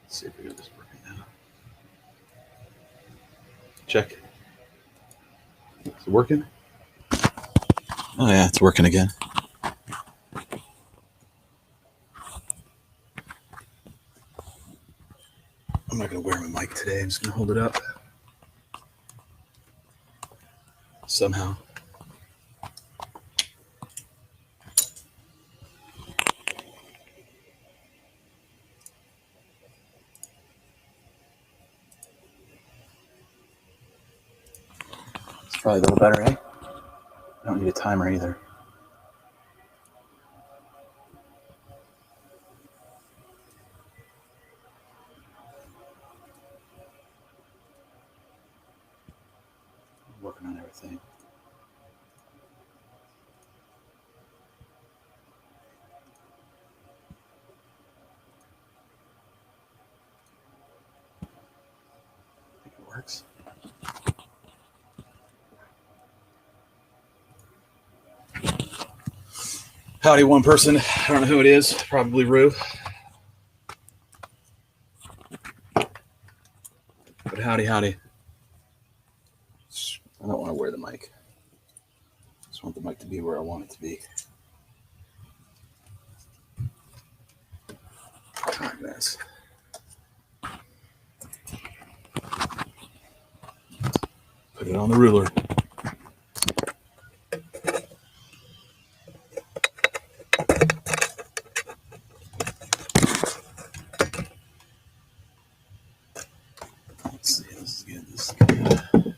Let's see if we get this working now. Check. Is it working? Oh yeah, it's working again. I'm not going to wear my mic today. I'm just going to hold it up. Somehow. It's probably a little better, eh? I don't need a timer either. I'm working on everything. I think it works. Howdy, one person. I don't know who it is. Probably Rue. But howdy, howdy. I don't want to wear the mic. I just want the mic to be where I want it to be. Goodness. Put it on the ruler. Let's see. This is good. This is good.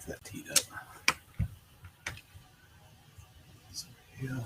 That teed up. So, yeah.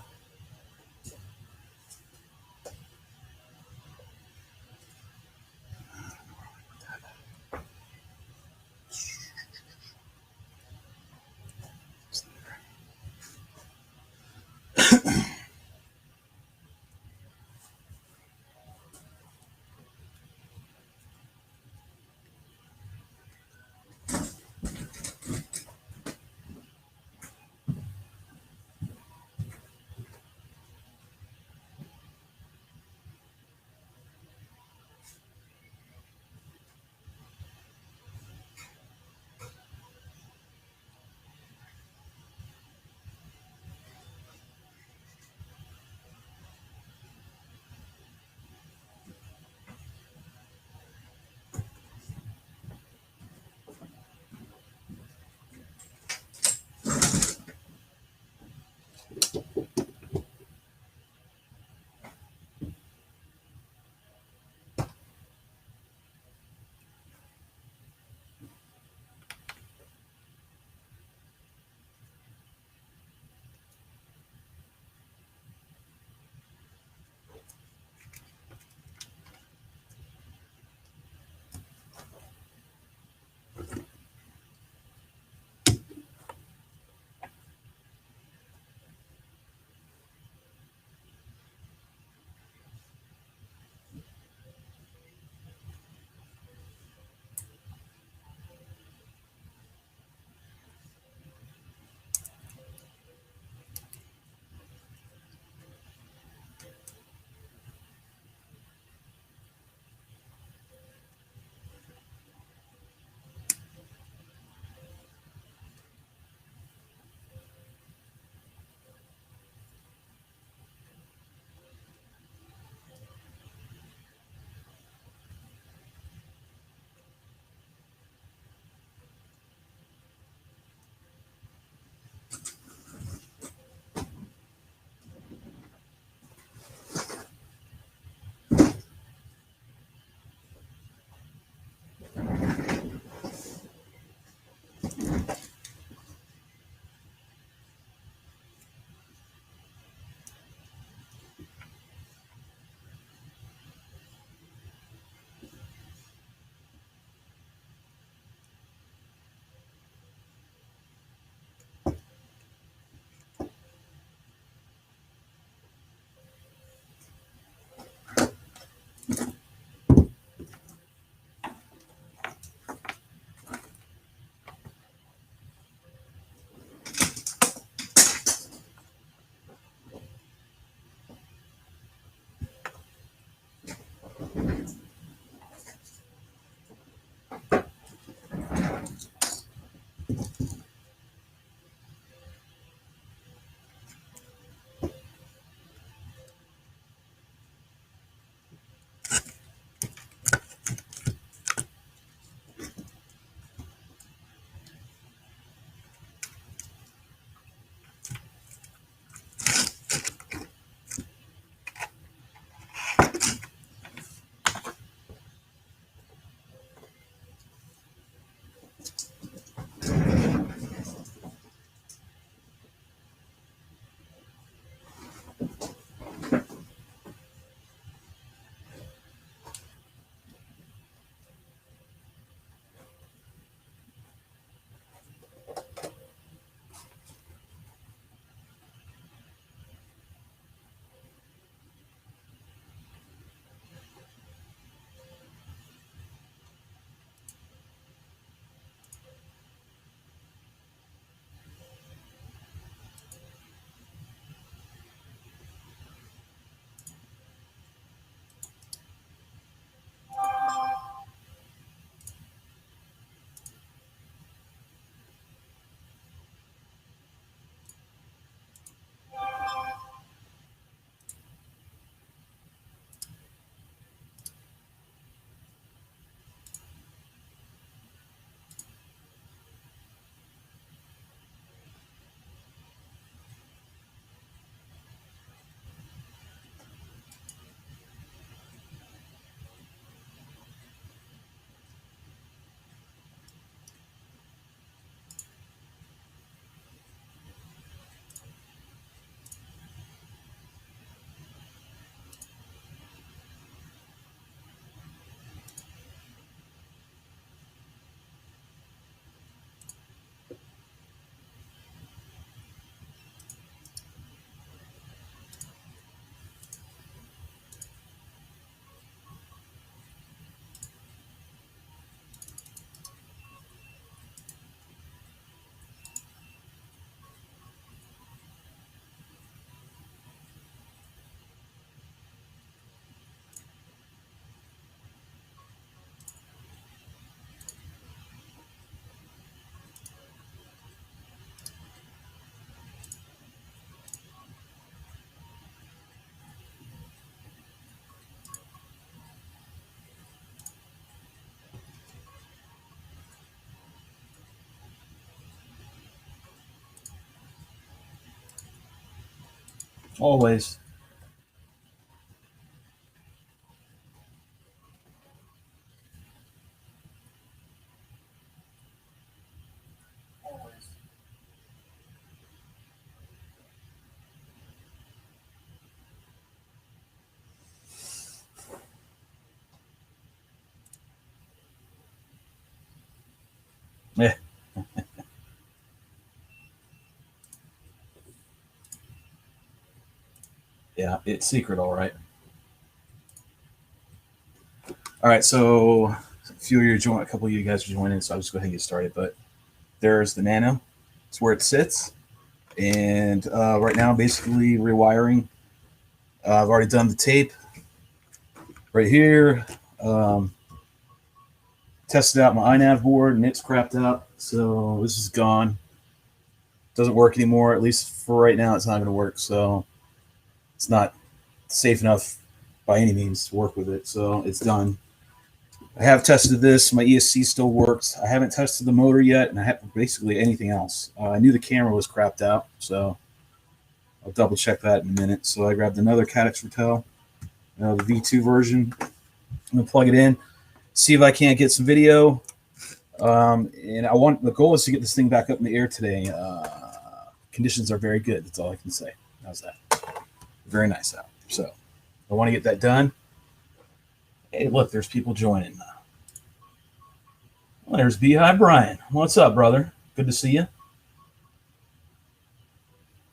Always. Yeah, yeah, it's secret, all right. All right, so a few of you join, a couple of you guys are joining, so I'll just go ahead and get started. But there's the Nano. It's where it sits, and right now, basically rewiring. I've already done the tape right here. Um, Tested out my iNav board, and it's crapped out, so this is gone. Doesn't work anymore. At least for right now, it's not going to work. So it's not safe enough by any means to work with it. So it's done. I have tested this. My ESC still works. I haven't tested the motor yet, and I have basically anything else. I knew the camera was crapped out, so I'll double check that in a minute. So I grabbed another Caddx Ratel, the V2 version. I'm gonna plug it in. see if I can't get some video. And the goal is to get this thing back up in the air today. Conditions are very good. That's all I can say. How's that? Very nice out. So I want to get that done. Hey, look, there's people joining. Well, there's Beehive Brian. What's up, brother? Good to see you.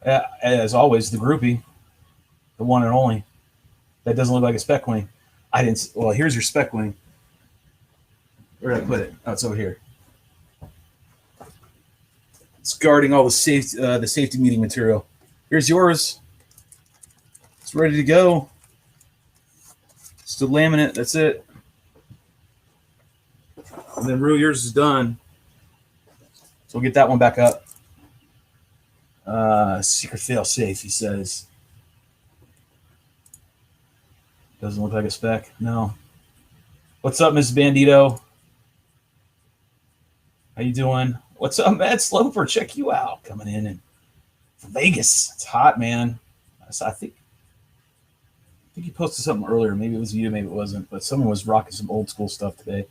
As always, the groupie, the one and only. That doesn't look like a Spec Wing. I didn't. Well, here's your Spec Wing. Where did I put it? Oh, it's over here. It's guarding all the safety meeting material. Here's yours. It's ready to go. Still laminate. That's it. And then Rue, yours is done. So we'll get that one back up. Secret fail safe, he says. Doesn't look like a Spec. No. What's up, Miss Bandito? How you doing? What's up, Matt Sloper? Check you out. Coming in from Vegas. It's hot, man. I think you posted something earlier. Maybe it was you, maybe it wasn't. But someone was rocking some old school stuff today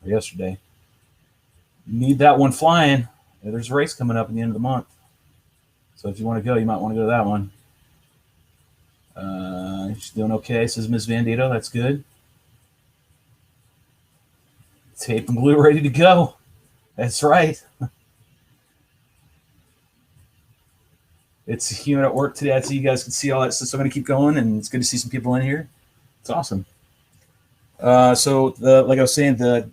or yesterday. Need that one flying. Yeah, there's a race coming up at the end of the month. So if you want to go, you might want to go to that one. She's doing okay, says Ms. Vandito. That's good. Tape and glue ready to go. That's right. It's humid at work today. I see you guys can see all that stuff. So I'm going to keep going, and it's good to see some people in here. It's awesome. So like I was saying, the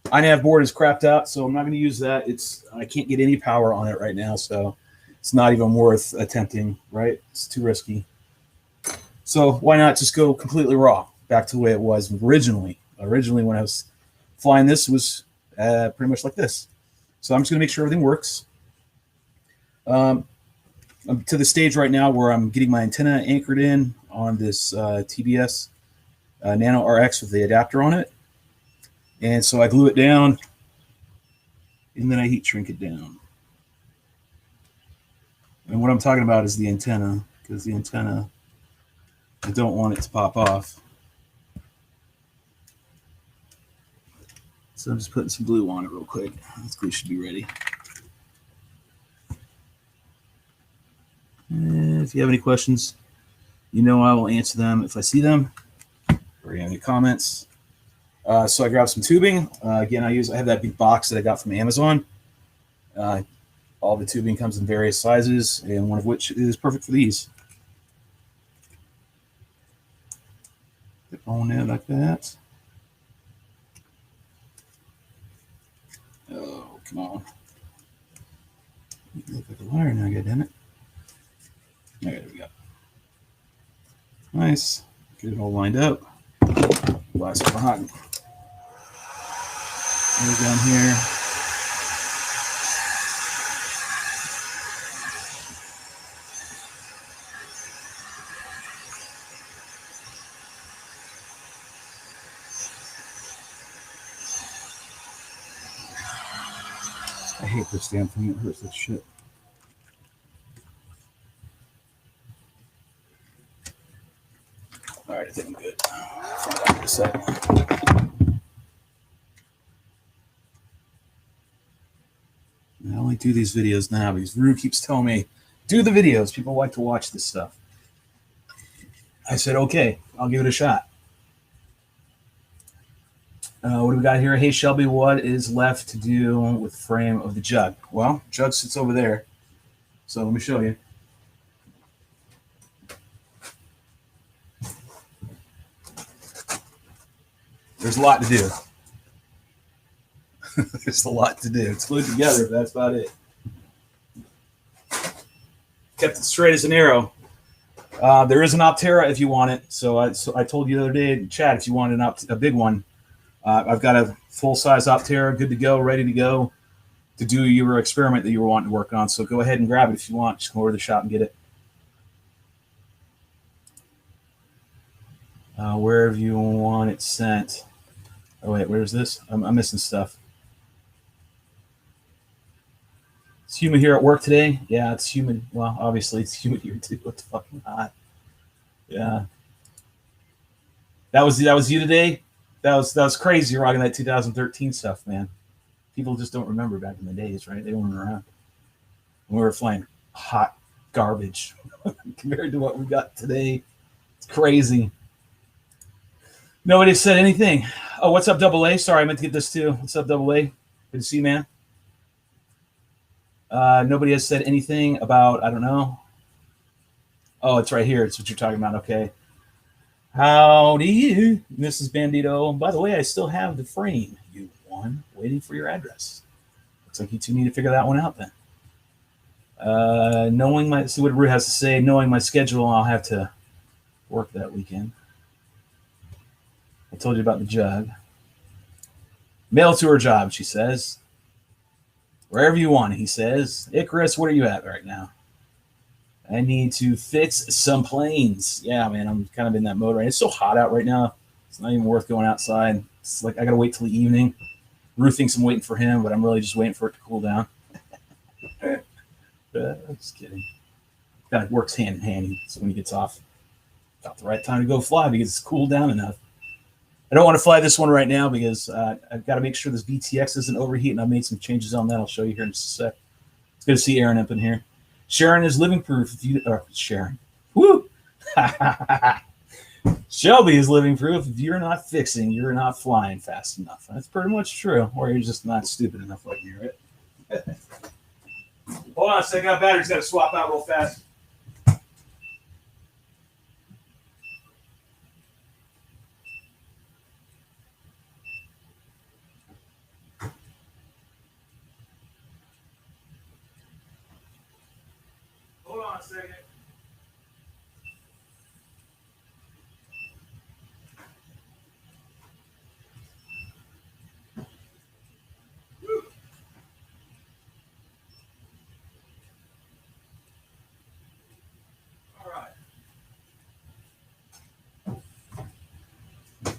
iNav board is crapped out, so I'm not going to use that. I can't get any power on it right now, so it's not even worth attempting, right? It's too risky. So why not just go completely raw, back to the way it was originally. Originally, when I was flying this, was pretty much like this. So I'm just going to make sure everything works. I'm to the stage right now where I'm getting my antenna anchored in on this TBS Nano RX with the adapter on it. And so I glue it down, and then I heat shrink it down. And what I'm talking about is the antenna, because the antenna, I don't want it to pop off. So I'm just putting some glue on it real quick. This glue should be ready. And if you have any questions, you know I will answer them if I see them, or you have any comments. So I grabbed some tubing. Again, I have that big box that I got from Amazon. All the tubing comes in various sizes, and one of which is perfect for these. Put it on there like that. Oh, come on. Look like a wire now, damn it. Okay, there we go. Nice. Get it all lined up. Blast it hot. Down here. I hate this damn thing. It hurts like shit. All right, I think I'm good. Find out in a second. I only do these videos now because Rue keeps telling me, do the videos. People like to watch this stuff. I said, okay, I'll give it a shot. What do we got here? Hey, Shelby, what is left to do with the frame of the jug? Well, jug sits over there. So let me show you. There's a lot to do. There's a lot to do. It's glued together, but that's about it. Kept it straight as an arrow. There is an Optera if you want it. So I told you the other day in chat, if you want a big one, I've got a full-size Optera, good to go, ready to go to do your experiment that you were wanting to work on. So go ahead and grab it if you want. Just go over to the shop and get it. Wherever you want it sent. Oh, wait, where's this? I'm missing stuff. It's humid here at work today. Yeah, it's humid. Well, obviously, it's humid here, too. It's fucking hot. Yeah. That was you today? That was crazy rocking that 2013 stuff, man. People just don't remember back in the days, right? They weren't around. We were flying hot garbage compared to what we got today. It's crazy. Nobody said anything. Oh, what's up, Double A? Sorry, I meant to get this too. What's up, Double A? Good to see you, man. Nobody has said anything about, I don't know. Oh, it's right here. It's what you're talking about. Okay. Howdy, Mrs. Bandito. By the way, I still have the frame, you one, waiting for your address. Looks like you two need to figure that one out then. Knowing my, see what Rue has to say, knowing my schedule, I'll have to work that weekend. I told you about the jug. Mail to her job, she says. Wherever you want, he says. Icarus, where are you at right now? I need to fix some planes. Yeah, man, I'm kind of in that mode right now. It's so hot out right now. It's not even worth going outside. It's like I got to wait till the evening. Rue thinks I'm waiting for him, but I'm really just waiting for it to cool down. I'm just kidding. Kind of works hand in hand. So when he gets off, about the right time to go fly because it's cooled down enough. I don't want to fly this one right now because I've got to make sure this VTX doesn't overheat, and I've made some changes on that. I'll show you here in just a sec. It's good to see Aaron up in here. Sharon is living proof. If you, Sharon, woo! Shelby is living proof. If you're not fixing, you're not flying fast enough. That's pretty much true. Or you're just not stupid enough like me, right? Hold on a second. Got batteries. Got to swap out real fast. Hold on a second.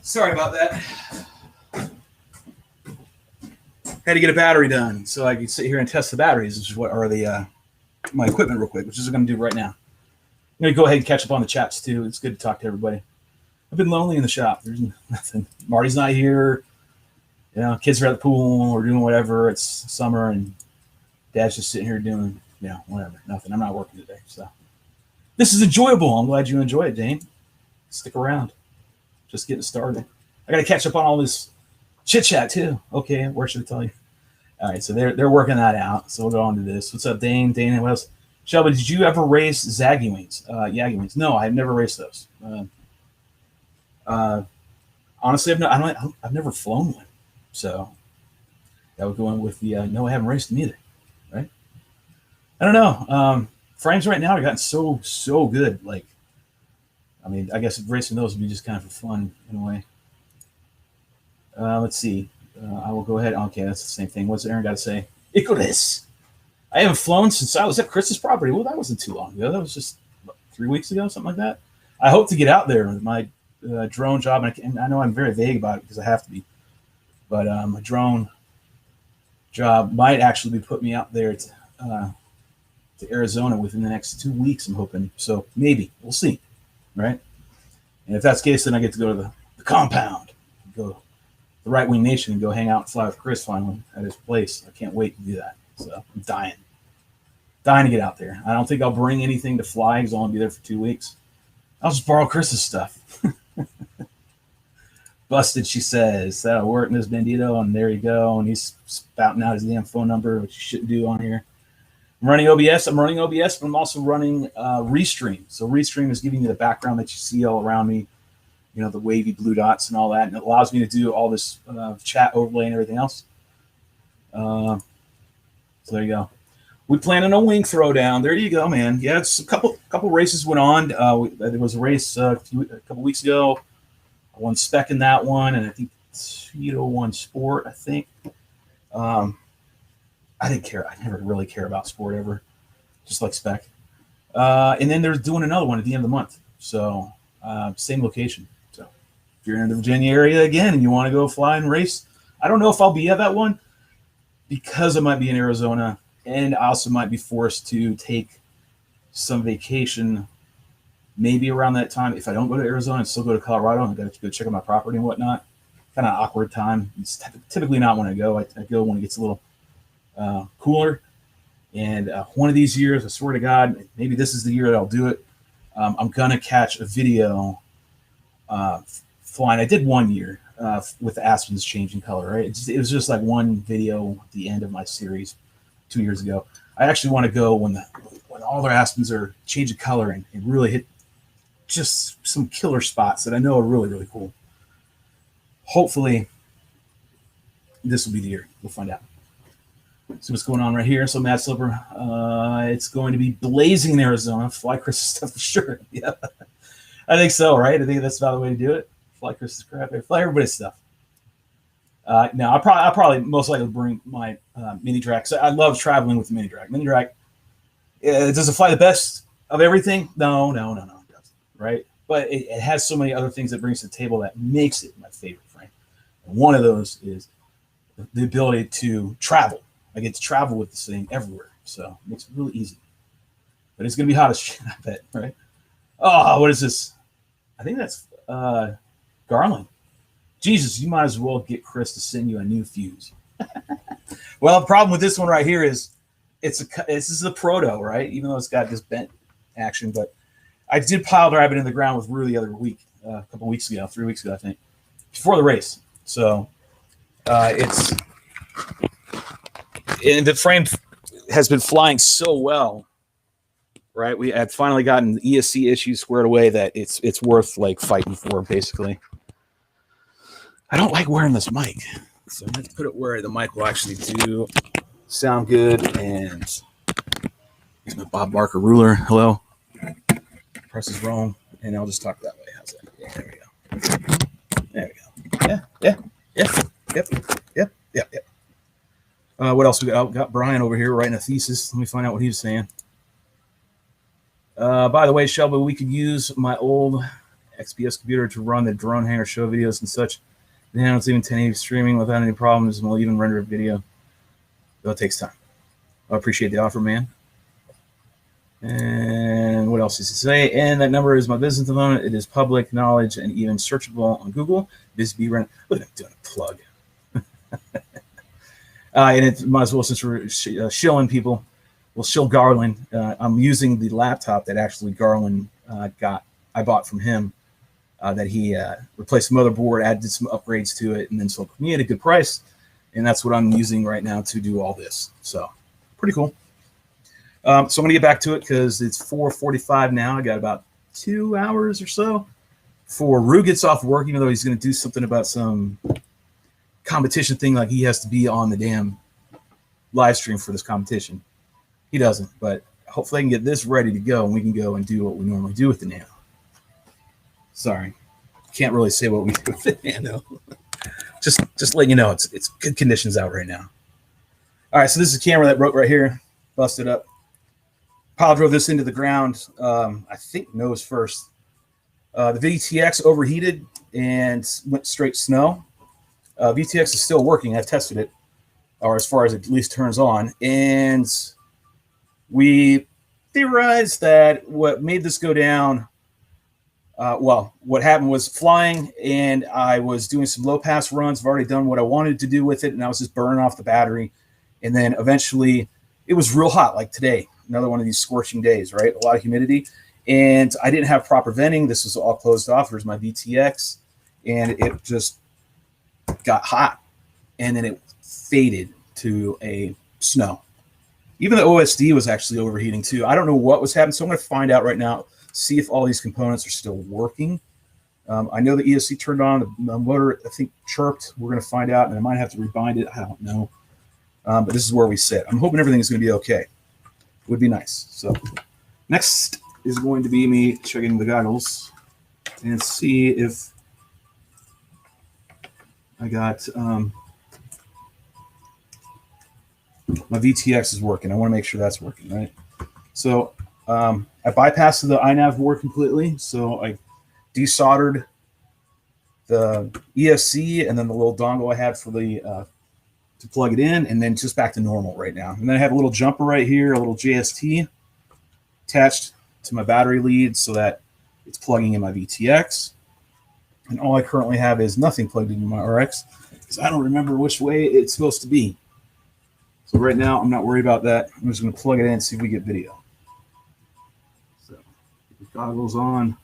Sorry about that. Had to get a battery done so I could sit here and test the batteries, which is what are the my equipment real quick, which is what I'm going to do right now. I'm going to go ahead and catch up on the chats too. It's good to talk to everybody. I've been lonely in the shop. There's nothing. Marty's not here. You know, kids are at the pool or doing whatever. It's summer and Dad's just sitting here doing, you know, whatever. Nothing. I'm not working today. So this is enjoyable. I'm glad you enjoy it, Dane. Stick around. Just getting started. I got to catch up on all this chit chat too. Okay, where should I tell you? All right, so they're working that out. So we'll go on to this. What's up, Dane? Dane, what else? Shelby, did you ever race Zaggy Wings? Yaggy Wings? No, I've never raced those. Honestly, I've never flown one. So that would go in with the no, I haven't raced them either. Right? I don't know. Frames right now have gotten so good. Like, I mean, I guess racing those would be just kind of for fun in a way. Let's see. I will go ahead. Okay, that's the same thing. What's Aaron got to say? Icarus. I haven't flown since I was at Chris's property. Well, that wasn't too long ago. That was just 3 weeks ago, something like that. I hope to get out there with my drone job. And I know I'm very vague about it because I have to be. But my drone job might actually be putting me out there to Arizona within the next 2 weeks, I'm hoping. So maybe. We'll see. Right? And if that's the case, then I get to go to the compound. Go the RiteWing Nation and go hang out and fly with Chris finally at his place. I can't wait to do that. So I'm dying to get out there. I don't think I'll bring anything to fly because I'll only be there for 2 weeks. I'll just borrow Chris's stuff. Busted, she says. That'll work, Ms. Bandito. And there you go. And he's spouting out his damn phone number, which you shouldn't do on here. I'm running OBS. But I'm also running Restream. So Restream is giving you the background that you see all around me. You know, the wavy blue dots and all that. And it allows me to do all this chat overlay and everything else. So there you go. We planning a wing throwdown. There you go, man. Yeah, it's a couple races went on. There was a race a couple weeks ago. I won Spec in that one, and I think Tito won Sport, I think. I didn't care. I never really care about Sport ever, just like Spec. And then they're doing another one at the end of the month. So same location. So if you're in the Virginia area again and you want to go fly and race, I don't know if I'll be at that one because I might be in Arizona, and I also might be forced to take some vacation maybe around that time. If I don't go to Arizona and still go to Colorado and I got to go check out my property and whatnot, kind of awkward time. It's typically not when I go. I go when it gets a little cooler. And one of these years, I swear to God, maybe this is the year that I'll do it. I'm gonna catch a video flying. I did 1 year with the aspens changing color. Right, it was just like one video at the end of my series 2 years ago. I actually want to go when all their aspens are changing color and really hit just some killer spots that I know are really, really cool. Hopefully, this will be the year. We'll find out. See what's going on right here. So Matt Slipper, it's going to be blazing in Arizona. Fly Chris's stuff for sure. Yeah, I think so, right? I think that's about the way to do it. Fly Chris's crap. Fly everybody's stuff. Now, I'll probably most likely bring my mini Drak. So I love traveling with the mini Drak. Mini Drak, does it fly the best of everything? No, it doesn't. Right? But it has so many other things that brings to the table that makes it my favorite frame. And one of those is the ability to travel. I get to travel with this thing everywhere, so it makes it really easy. But it's going to be hot as shit, I bet, right? Oh, what is this? I think that's Garland. Jesus, you might as well get Chris to send you a new fuse. Well, the problem with this one right here is this is a proto, right? Even though it's got this bent action, but I did pile drive it in the ground with Rue the other week, a couple weeks ago, 3 weeks ago, I think, before the race. So and the frame has been flying so well, right? We had finally gotten the ESC issues squared away that it's worth like fighting for, basically. I don't like wearing this mic, so I'm going to put it where the mic will actually do sound good. And here's my Bob Barker ruler. Hello. Press is wrong, and I'll just talk that way. How's that? Yeah, there we go. There we go. Yep. What else we got? Oh, got Brian over here writing a thesis. Let me find out what he was saying. By the way, Shelby, we could use my old XPS computer to run the drone hangar show videos and such. Then it's even 1080 streaming without any problems, and we'll even render a video. Though it takes time. I appreciate the offer, man. And what else does he say? And that number is my business phone. It is public knowledge and even searchable on Google. Look at him doing a plug. And it might as well, since we're shilling people, we'll shill Garland. I'm using the laptop that actually Garland I bought from him. That he replaced the motherboard, added some upgrades to it, and then sold me at a good price. And that's what I'm using right now to do all this. So pretty cool. So I'm going to get back to it because it's 4:45 now. I got about 2 hours or so before Rue gets off work, even though he's going to do something about some competition thing, like he has to be on the damn live stream for this competition. He doesn't, but hopefully I can get this ready to go and we can go and do what we normally do with the Nano. Sorry, can't really say what we do with the Nano. just letting you know it's good conditions out right now. All right, so this is a camera that broke right here, busted up. Pile drove this into the ground. I think nose first. The VTX overheated and went straight snow. VTX is still working. I've tested it, or as far as it at least turns on. And we theorized that what made this go down, what happened was flying, and I was doing some low pass runs. I've already done what I wanted to do with it, and I was just burning off the battery. And then eventually it was real hot, like today, another one of these scorching days, right? A lot of humidity. And I didn't have proper venting. This was all closed off. There's my VTX. And it just got hot. And then it faded to a snow. Even the OSD was actually overheating too. I don't know what was happening. So I'm going to find out right now, see if all these components are still working. I know the ESC turned on. The motor, I think, chirped. We're going to find out. And I might have to rebind it. I don't know. But this is where we sit. I'm hoping everything is going to be okay. Would be nice. So next is going to be me checking the goggles and see if I got my VTX is working. I want to make sure that's working, right? So I bypassed the iNav board completely. So I desoldered the ESC and then the little dongle I had for the to plug it in, and then just back to normal right now. And then I have a little jumper right here, a little JST attached to my battery lead so that it's plugging in my VTX. And all I currently have is nothing plugged into my RX because I don't remember which way it's supposed to be. So right now, I'm not worried about that. I'm just going to plug it in and see if we get video. So, goggles on.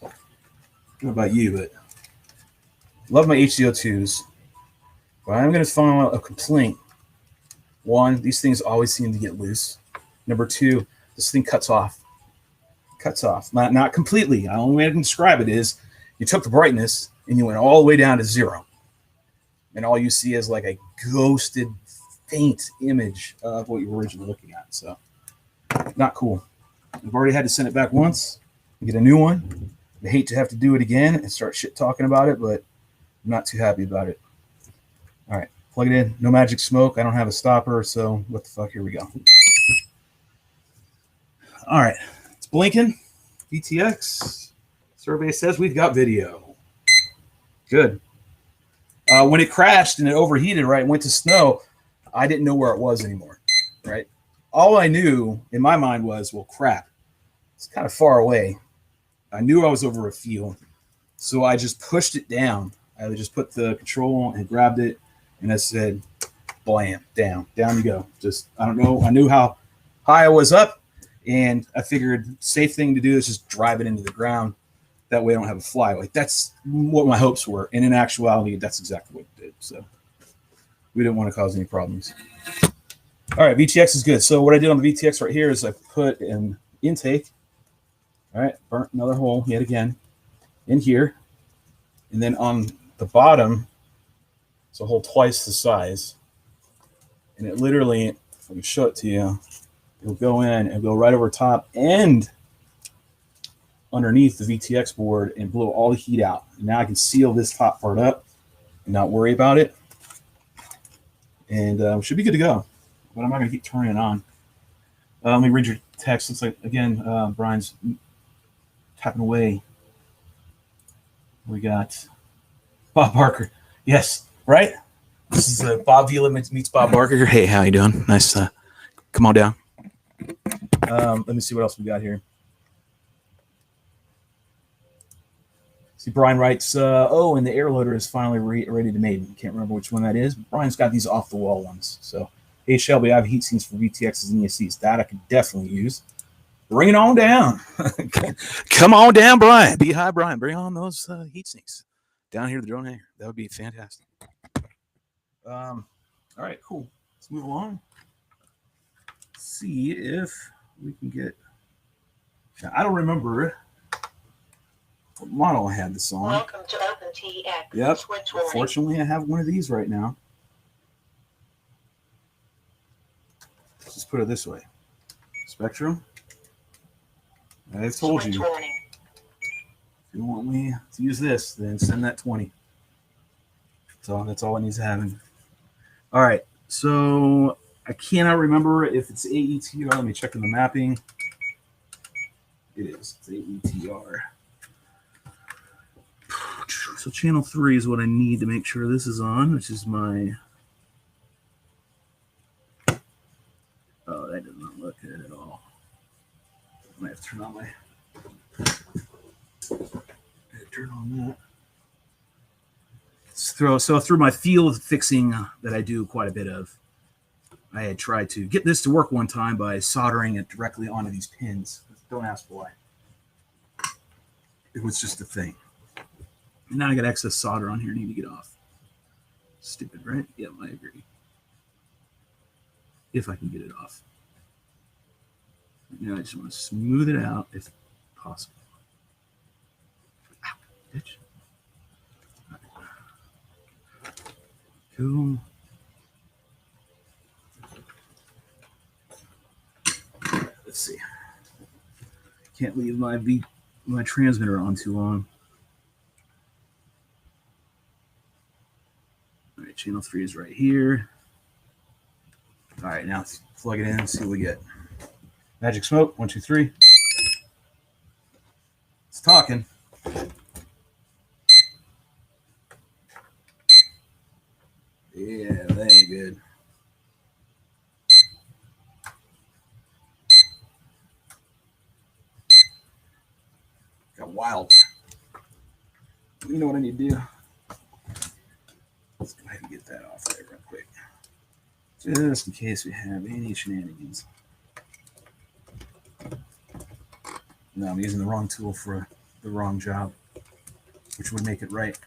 I don't know about you, but love my HCO2s. But I'm going to file a complaint. One, these things always seem to get loose. Number two, this thing cuts off. Cuts off. Not completely. The only way I can describe it is you took the brightness and you went all the way down to 0. And all you see is like a ghosted, faint image of what you were originally looking at. So, not cool. I've already had to send it back once and get a new one. I hate to have to do it again and start shit talking about it, but I'm not too happy about it. All right, plug it in. No magic smoke. I don't have a stopper, so what the fuck? Here we go. All right, it's blinking. VTX. Survey says we've got video. Good. When it crashed and it overheated, right, and went to snow, I didn't know where it was anymore, right? All I knew in my mind was, well, crap, it's kind of far away. I knew I was over a field, so I just pushed it down. I just put the control and grabbed it, and I said, blam, down you go. Just, I don't know. I knew how high I was up, and I figured safe thing to do is just drive it into the ground. That way I don't have a fly. Like, that's what my hopes were. And in actuality, that's exactly what it did. So we didn't want to cause any problems. All right, VTX is good. So what I did on the VTX right here is I put an intake. All right, burnt another hole yet again in here. And then on the bottom, it's a hole twice the size. And it literally, if I can show it to you, it'll go in and go right over top and underneath the VTX board and blow all the heat out. And now I can seal this top part up and not worry about it. And we should be good to go. But I'm not going to keep turning it on. Let me read your text. Looks like, again, Brian's tapping away. We got Bob Barker. Yes, right? This is Bob Vila meets Bob Barker. Hey, how you doing? Nice. Come on down. Let me see what else we got here. See, Brian writes, oh, and the air loader is finally ready to made. Can't remember which one that is. But Brian's got these off-the-wall ones. So, hey, Shelby, I have heat sinks for VTXs and ESCs. That I could definitely use. Bring it on down. Come on down, Brian. Be high, Brian. Bring on those heat sinks down here to the drone hangar. That would be fantastic. All right, cool. Let's move along. See if we can get... Now, I don't remember what model I had this on. Welcome to OpenTX. Yep. Fortunately, I have one of these right now. Let's just put it this way. Spectrum. I've told you. If you want me to use this, then send that 20. That's all it needs to happen. All right. So I cannot remember if it's AETR. Let me check in the mapping. It is. It's AETR. So channel 3 is what I need to make sure this is on, which is my... Oh, that does not look good at all. I might have to turn on my... Turn on that. So through my field fixing that I do quite a bit of, I had tried to get this to work one time by soldering it directly onto these pins. Don't ask why. It was just a thing. And now I got excess solder on here I need to get off. Stupid, right? Yeah, I agree. If I can get it off. Now I just want to smooth it out if possible. Ow, bitch. Cool. Let's see. Can't leave my transmitter on too long. All right, channel 3 is right here. All right, now let's plug it in and see what we get. Magic smoke, 1, 2, 3. It's talking. Yeah, that ain't good. Got wild. You know what I need to do? Let's go ahead and get that off there real quick. Just in case we have any shenanigans. No, I'm using the wrong tool for the wrong job, which would make it right.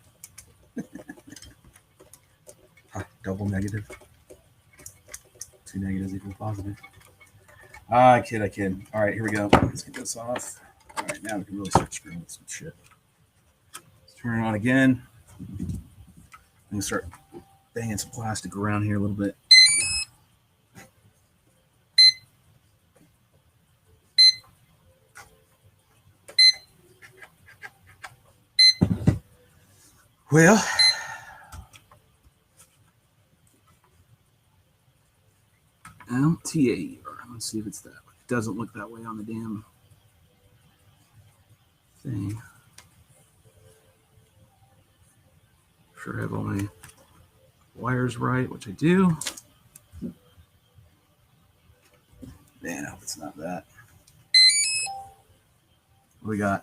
Double negative. 2 negatives equal positive. I kid. All right, here we go. Let's get this off. All right, now we can really start screwing with some shit. Let's turn it on again. I'm going to start banging some plastic around here a little bit. Well, LTA. Let's see if it's that way. It doesn't look that way on the damn thing. Sure, I have all my wires right, which I do. Man, I hope it's not that. What we got?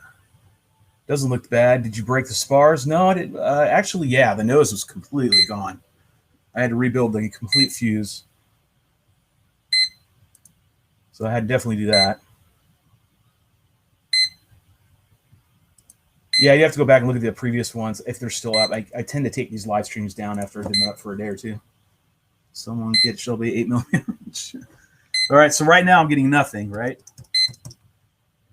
Doesn't look bad. Did you break the spars? No, I didn't. Actually, yeah, the nose was completely gone. I had to rebuild the complete fuse. So I had to definitely do that. Yeah, you have to go back and look at the previous ones if they're still up. I tend to take these live streams down after I've been up for a day or two. Someone get Shelby 8 millimeter. All right, so right now I'm getting nothing, right?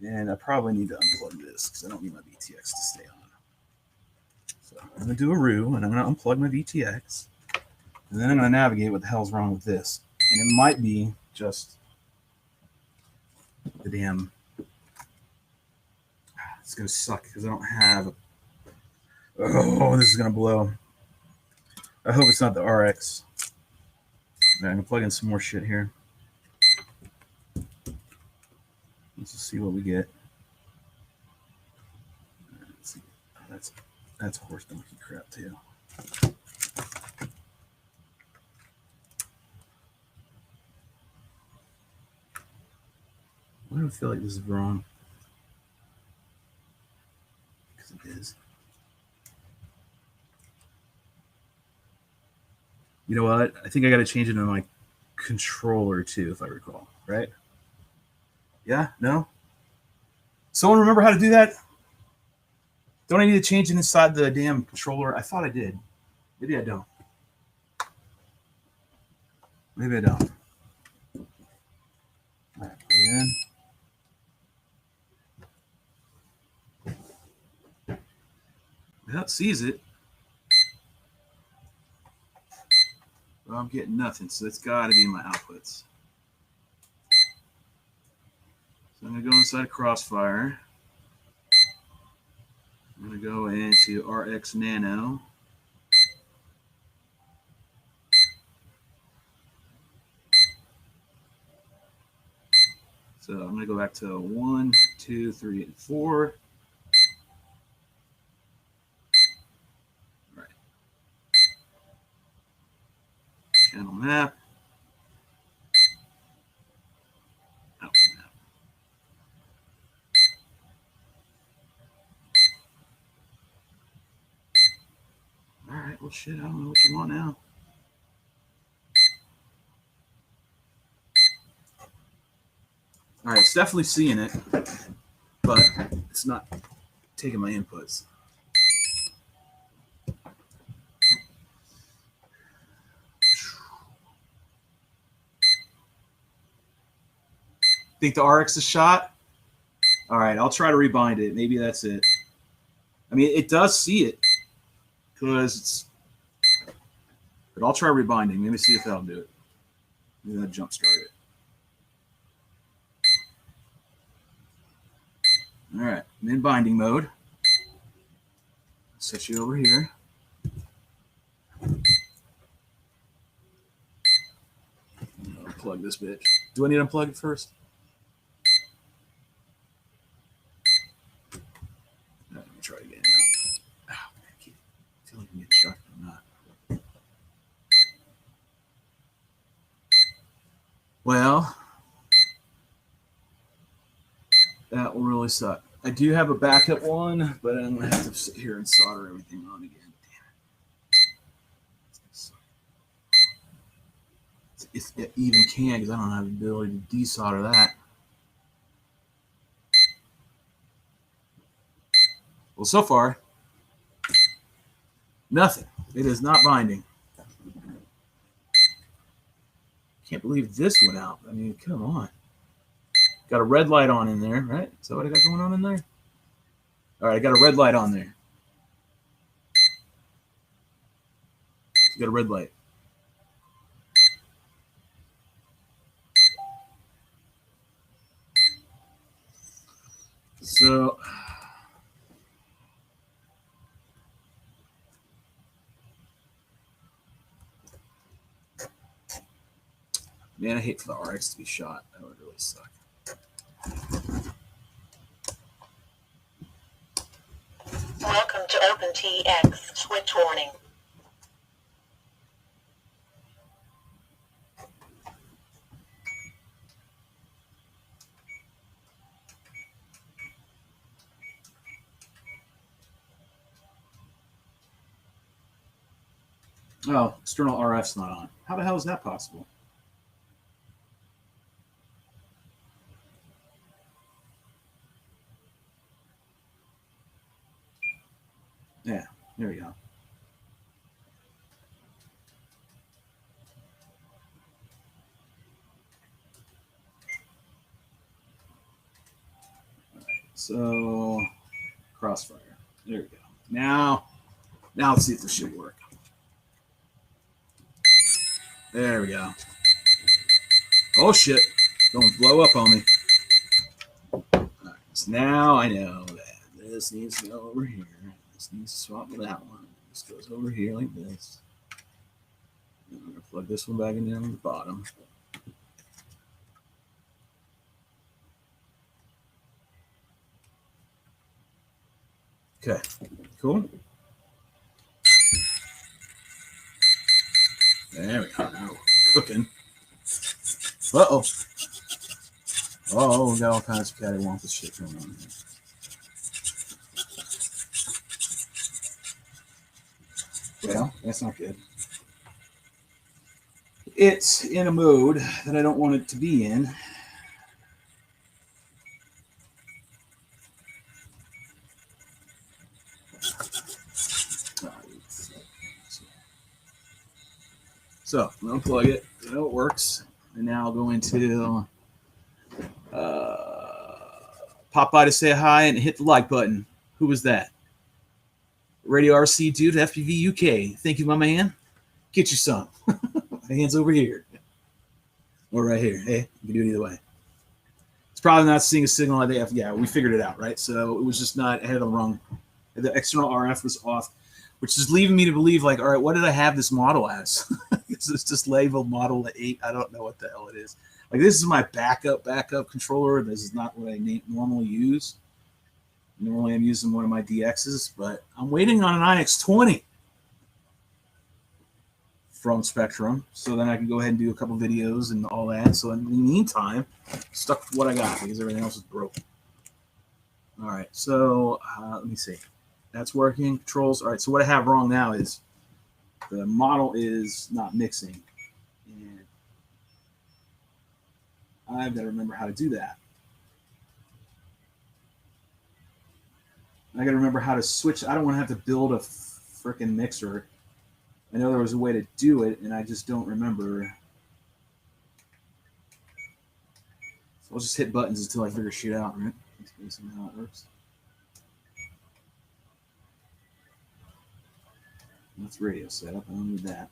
And I probably need to unplug this because I don't need my VTX to stay on. So I'm going to do a RU, and I'm going to unplug my VTX. And then I'm going to navigate what the hell's wrong with this. And it might be just the damn... It's going to suck because I don't have... Oh, this is going to blow. I hope it's not the RX. Right, I'm going to plug in some more shit here. Let's just see what we get. Let's see. Oh, that's horse donkey crap too. Why do I feel like this is wrong? Because it is. You know what? I think I got to change it in my controller too, if I recall. Right? Yeah? No? Someone remember how to do that? Don't I need to change it inside the damn controller? I thought I did. Maybe I don't. Maybe I don't. All right, put it in. Well, it sees it. Well, I'm getting nothing, so it's got to be in my outputs. So I'm going to go inside Crossfire. I'm going to go into RX Nano. So I'm going to go back to 1, 2, 3, and 4. All right. Channel map. Output map. All right. Well, shit. I don't know what you want now. All right. It's definitely seeing it, but it's not taking my inputs. Think the RX is shot? All right, I'll try to rebind it. Maybe that's it. I mean, it does see it because it's. But I'll try rebinding. Let me see if that'll do it. Maybe that'll jumpstart it. All right, I'm in binding mode. Set you over here. Unplug this bitch. Do I need to unplug it first? Let me try again now. Oh, man, I feel like I'm getting shocked or not. Well, that will really suck. I do have a backup one, but I'm going to have to sit here and solder everything on again. If it even can, because I don't have the ability to desolder that. Well, so far, nothing. It is not binding. Can't believe this went out. I mean, come on. Got a red light on in there, right? Is that what I got going on in there? All right, I got a red light on there. Got a red light. So, man, I hate for the RX to be shot. That would really suck. Welcome to OpenTX. Switch warning. Oh, external RF's not on. How the hell is that possible? Yeah, there we go. So, crossfire. There we go. Now let's see if this should work. There we go. Oh shit! Don't blow up on me. All right, so now I know that this needs to go over here. This needs to swap with that one. This goes over here like this. And I'm gonna plug this one back in there on the bottom. Okay, cool. There we go. Now we're cooking. Uh-oh. Oh, we got all kinds of cattywampus shit going on here. Well, that's not good. It's in a mode that I don't want it to be in. So I'm gonna plug it. I know it works. And now I'll go into pop by to say hi and hit the like button. Who was that? Radio RC dude, FPV UK. Thank you, my man. Get you some. My hand's over here. Or right here. Hey, you can do it either way. It's probably not seeing a signal like that. Yeah, we figured it out, right? So it was just not, I had it wrong. The external RF was off, which is leaving me to believe, like, all right, what did I have this model as? It's just labeled model 8. I don't know what the hell it is. Like, this is my backup controller. This is not what I normally use. Normally I'm using one of my DXs, but I'm waiting on an IX20 from Spectrum, so then I can go ahead and do a couple videos and all that. So in the meantime, stuck with what I got because everything else is broken. All right, so let me see. That's working. Controls. All right, so what I have wrong now is the model is not mixing. And I've got to remember how to do that. I got to remember how to switch. I don't want to have to build a freaking mixer. I know there was a way to do it, and I just don't remember. So I'll just hit buttons until I figure shit out, right? That's basically how it works. That's radio setup. I don't need that.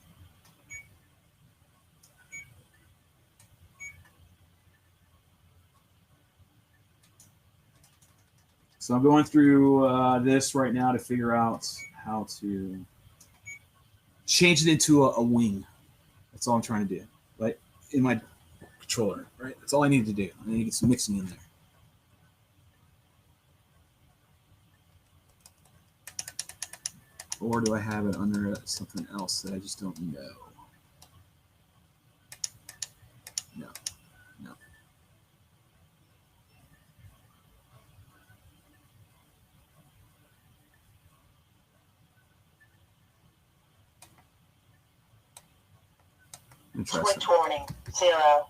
So I'm going through this right now to figure out how to change it into a wing. That's all I'm trying to do. Like in my controller, right? That's all I need to do. I need to get some mixing in there. Or do I have it under something else that I just don't know? No. Interesting. Switch warning, 0. All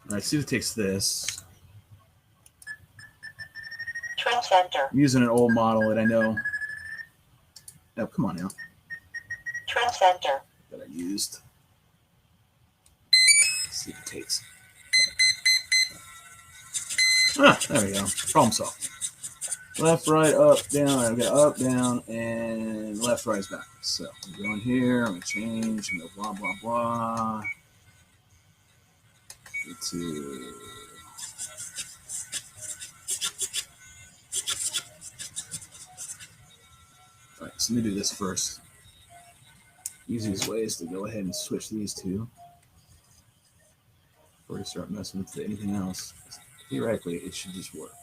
right, see if it takes this. Trim center, I'm using an old model that I know. Oh, come on now. trim center, That I used. Let's see if it takes. Ah, there we go. Problem solved. Left, right, up, down. I've got up, down, and left, right is back. So I'm going here. I'm going to change. I'm going to blah, blah, blah. Get to. All right, so let me do this first. Easiest way is to go ahead and switch these two before you start messing with anything else. Theoretically, it should just work.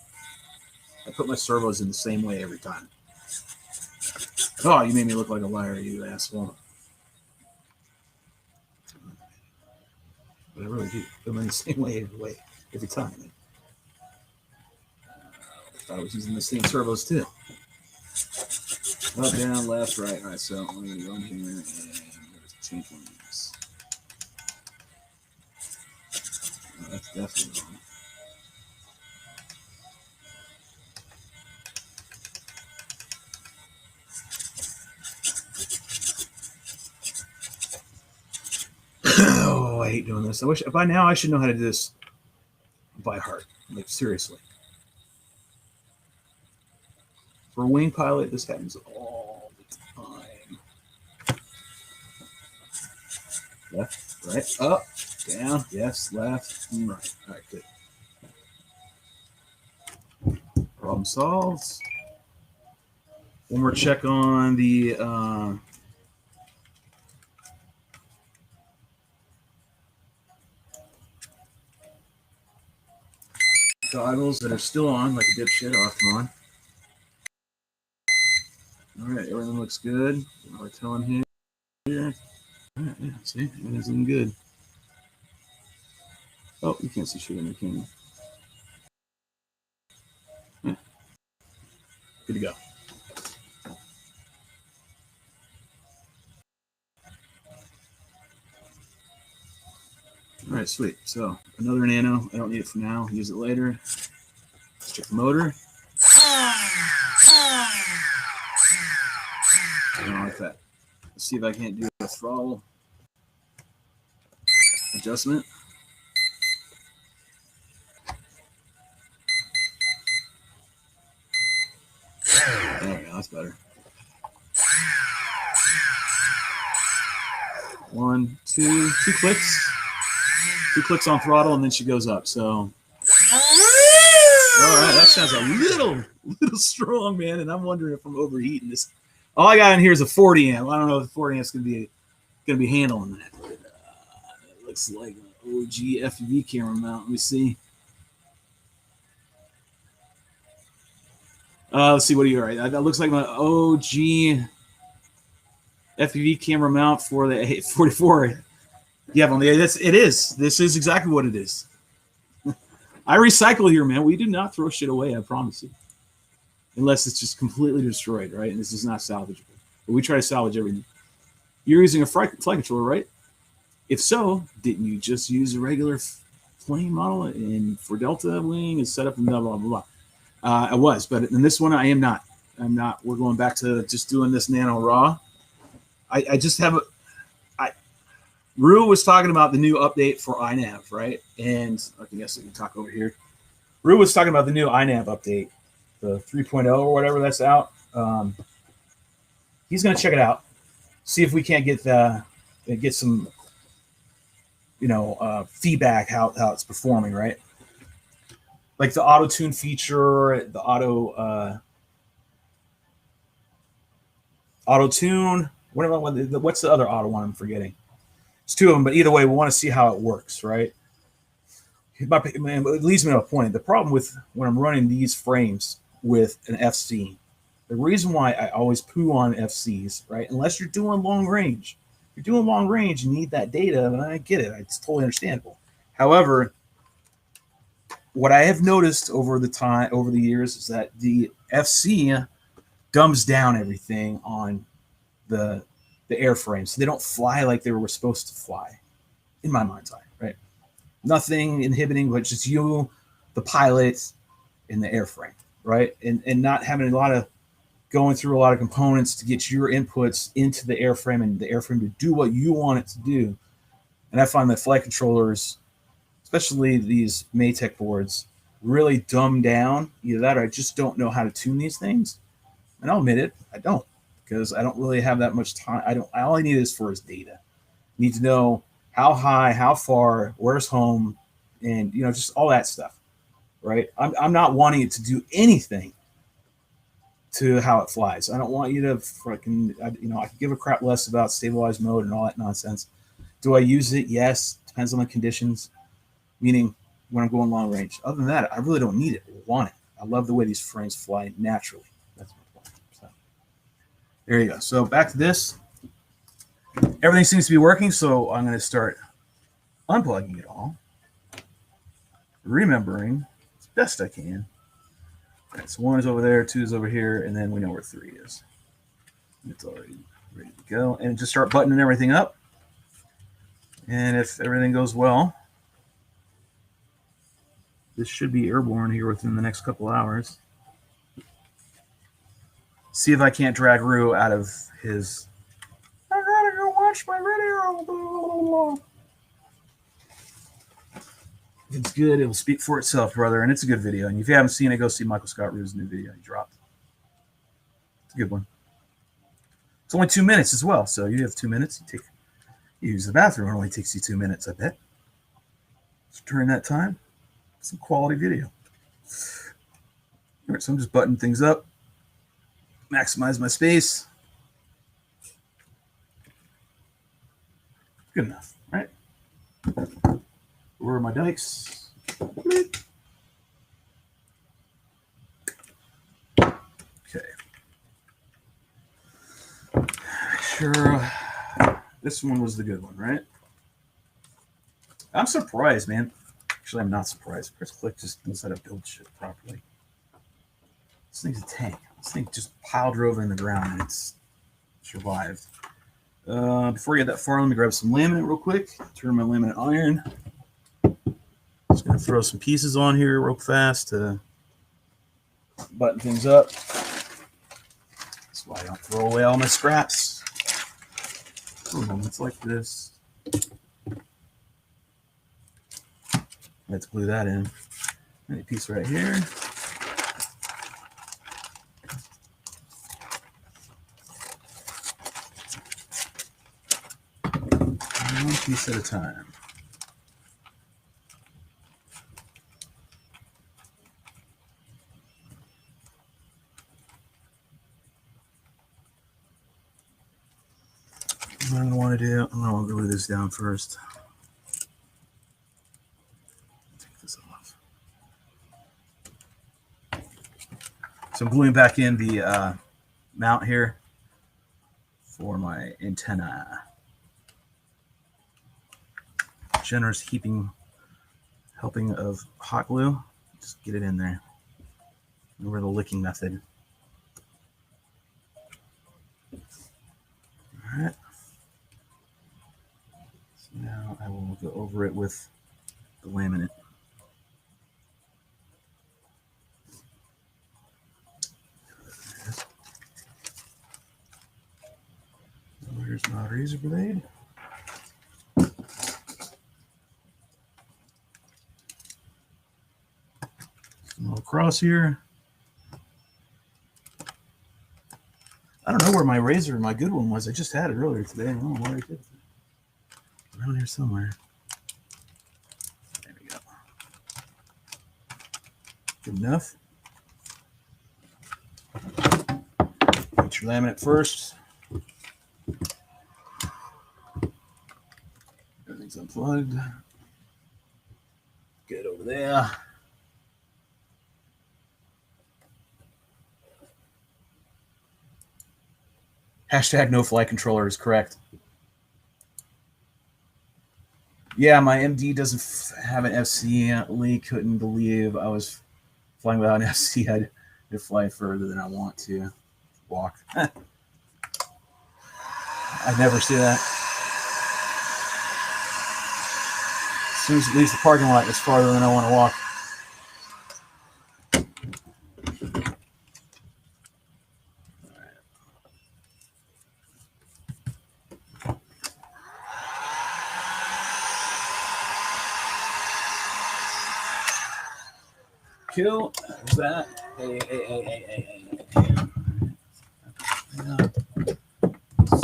I put my servos in the same way every time. Oh, you made me look like a liar, you asshole. But I really do. Put them in the same way every time. I thought I was using the same servos too. Up, down, left, right. All right, so I'm going to go in here and change one of these. Oh, that's definitely wrong. Oh, I hate doing this. I wish by now I should know how to do this by heart. Like, seriously. For a wing pilot, this happens all the time. Left, right, up, down, yes, left, and right. All right, good. Problem solved. One more check on the goggles that are still on, like a dipshit, off them on. All right, everything looks good. We're telling here. All right, yeah, see, everything's looking good. Oh, you can't see shit in the camera. Yeah. Good to go. All right, sweet. So another Nano. I don't need it for now. Use it later. Let's check the motor. I don't like that. Let's see if I can't do a throttle adjustment. There we go. That's better. 1, 2 clicks. 2 clicks on throttle, and then she goes up. So, all right, that sounds a little strong, man. And I'm wondering if I'm overheating this. All I got in here is a 40 amp. I don't know if the 40 amp's gonna be handling that. But, it looks like an OG FPV camera mount. Let me see. Let's see. What do you write? That looks like my OG FPV camera mount for the 844. Yeah, it is. This is exactly what it is. I recycle here, man. We do not throw shit away, I promise you. Unless it's just completely destroyed, right? And this is not salvageable. But we try to salvage everything. You're using a flight controller, right? If so, didn't you just use a regular plane model and for Delta Wing and set up and blah, blah, blah, blah. I was, but in this one, I am not. I'm not. We're going back to just doing this Nano raw. I just have a... Rue was talking about the new update for iNav, right? And I guess we can talk over here. Rue was talking about the new iNav update, the 3.0 or whatever that's out. He's going to check it out, see if we can't get some, feedback how it's performing, right? Like the auto tune feature, the auto tune. What's the other auto one I'm forgetting? It's 2 of them, but either way, we want to see how it works, right? It leads me to a point. The problem with when I'm running these frames with an FC, the reason why I always poo on FCs, right? Unless you're doing long range. If you're doing long range, you need that data, and I get it. It's totally understandable. However, what I have noticed over the years is that the FC dumbs down everything on the airframe, so they don't fly like they were supposed to fly, in my mind's eye, right? Nothing inhibiting, but just you, the pilot, and the airframe, right? And not having a lot of going through a lot of components to get your inputs into the airframe and the airframe to do what you want it to do. And I find that flight controllers, especially these Maytech boards, really dumb down. Either that or I just don't know how to tune these things. And I'll admit it, I don't, because I don't really have that much time. All I need is for is data. I need to know how high, how far, where's home, and just all that stuff. Right? I'm not wanting it to do anything to how it flies. I don't want you to fucking, I can give a crap less about stabilized mode and all that nonsense. Do I use it? Yes. Depends on the conditions, meaning when I'm going long range. Other than that, I really don't need it. I want it. I love the way these frames fly naturally. That's my point. So, there you go. So back to this. Everything seems to be working, so I'm going to start unplugging it all, remembering as best I can. All right, so 1 is over there, 2 is over here, and then we know where 3 is. It's already ready to go. And just start buttoning everything up. And if everything goes well, this should be airborne here within the next couple hours. See if I can't drag Rue out of his, I gotta go watch my video. Blah, blah, blah. If it's good, it'll speak for itself, brother. And it's a good video. And if you haven't seen it, go see Michael Scott Rue's new video he dropped. It's a good one. It's only 2 minutes as well. So you have 2 minutes. You use the bathroom. It only takes you 2 minutes, I bet. So during that time, some quality video. All right, so I'm just buttoning things up. Maximize my space. Good enough, right? Where are my dikes? Okay. Sure. This one was the good one, right? I'm surprised, man. Actually, I'm not surprised. Chris Click just knows how to build shit properly. This thing's a tank. This thing just pile drove in the ground and it's survived. Before we get that far, let me grab some laminate real quick. Turn my laminate iron. Just going to throw some pieces on here real fast to button things up. That's why I don't throw away all my scraps. It's like this. Let's glue that in. And a piece right here. One piece at a time. What I want to do, I'm going to glue this down first. Take this off. So I'm gluing back in the mount here for my antenna. Generous helping of hot glue. Just get it in there. Remember the licking method. All right. So now I will go over it with the laminate. Where's my razor blade? A little cross here. I don't know where my razor, my good one was. I just had it earlier today. I don't know where I did it. Around here somewhere. There we go. Good enough. Put your laminate first. Everything's unplugged. Get over there. Hashtag no flight controller is correct. Yeah, my MD doesn't have an FC. Lee couldn't believe I was flying without an FC. I had to fly further than I want to walk. I never see that. As soon as it leaves the parking lot, it's farther than I want to walk. Kill that. Hey. Yeah.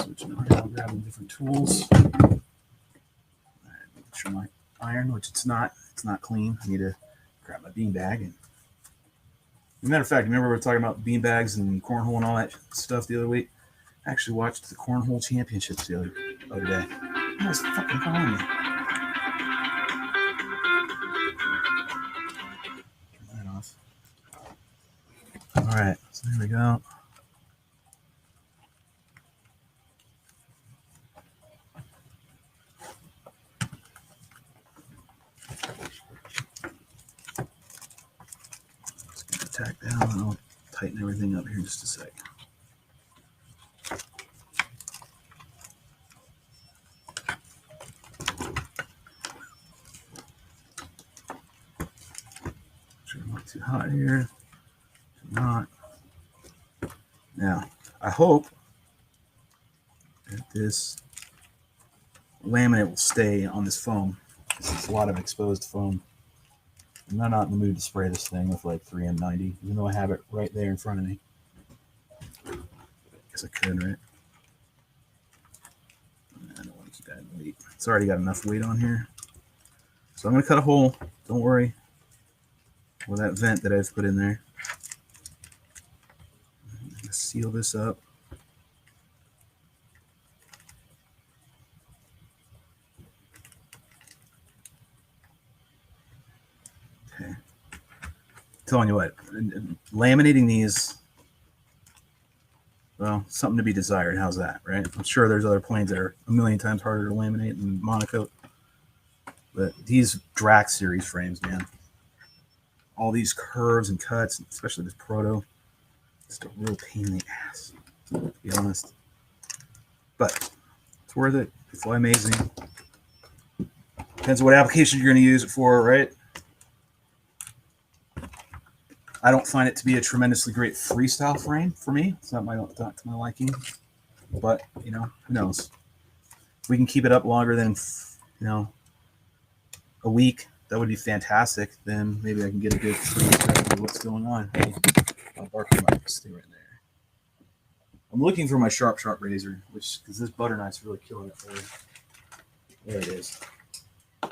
Switching around, grabbing different tools. All right, make sure my iron, which it's not clean. I need to grab my bean bag. And as a matter of fact, remember we were talking about bean bags and cornhole and all that stuff the other week? I actually watched the cornhole championships the other day. That was fucking calling me. Turn that off. All right, so there we go. Tack down and I'll tighten everything up here in just a sec. Sure I'm not too hot here. Not. Now, I hope that this laminate will stay on this foam. There's a lot of exposed foam. I'm not in the mood to spray this thing with like 3M90, even though I have it right there in front of me. I guess I could, right? I don't want to keep adding weight. It's already got enough weight on here. So I'm going to cut a hole. Don't worry. With that vent that I've put in there. I'm going to seal this up. Okay. Telling you what, laminating these, well, something to be desired. How's that, right? I'm sure there's other planes that are a million times harder to laminate than Monaco. But these Drak series frames, man, all these curves and cuts, especially this proto, it's a real pain in the ass, to be honest. But it's worth it. They fly amazing. Depends on what application you're going to use it for, right? I don't find it to be a tremendously great freestyle frame for me. It's not to my liking. But, you know, who knows? If we can keep it up longer than, you know, a week, that would be fantastic. Then maybe I can get a good perspective of what's going on. Hey, I'll bark might stay right there. I'm looking for my sharp razor, because this butter knife's really killing it for me. There it is. I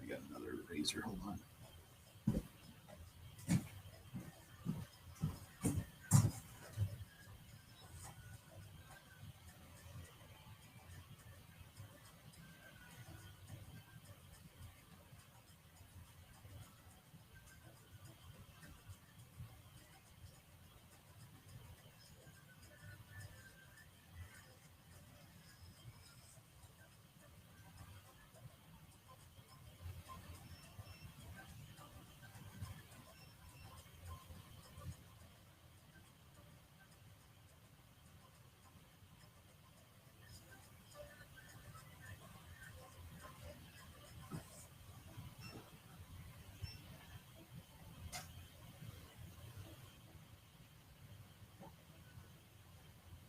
got another razor. Hold on.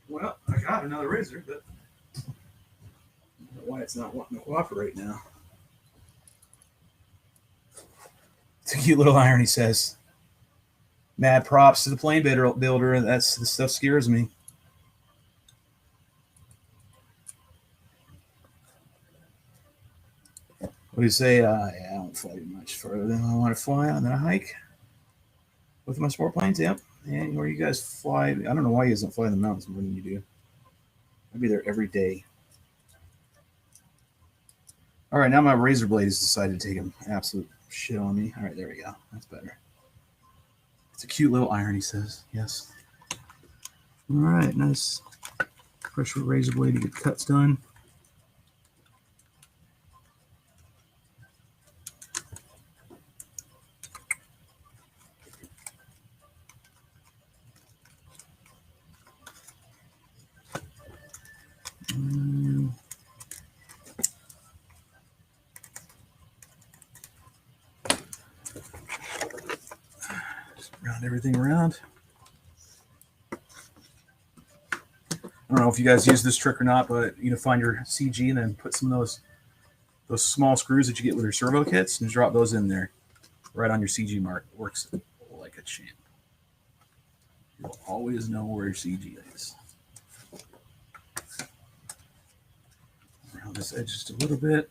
Well, I got another razor, but I don't know why it's not wanting to cooperate now. It's a cute little iron, he says. Mad props to the plane builder. This stuff scares me. What do you say? Yeah, I don't fly much further than I want to fly on a hike with my sport planes. Yep. And where you guys fly, I don't know why you guys don't fly in the mountains more than you do. I'd be there every day. All right, now my razor blade has decided to take an absolute shit on me. All right, there we go. That's better. It's a cute little iron, he says. Yes. All right, nice pressure razor blade to get cuts done. everything around. I don't know if you guys use this trick or not, but find your CG and then put some of those small screws that you get with your servo kits and drop those in there, right on your CG mark. It works like a champ. You'll always know where your CG is. Around this edge just a little bit.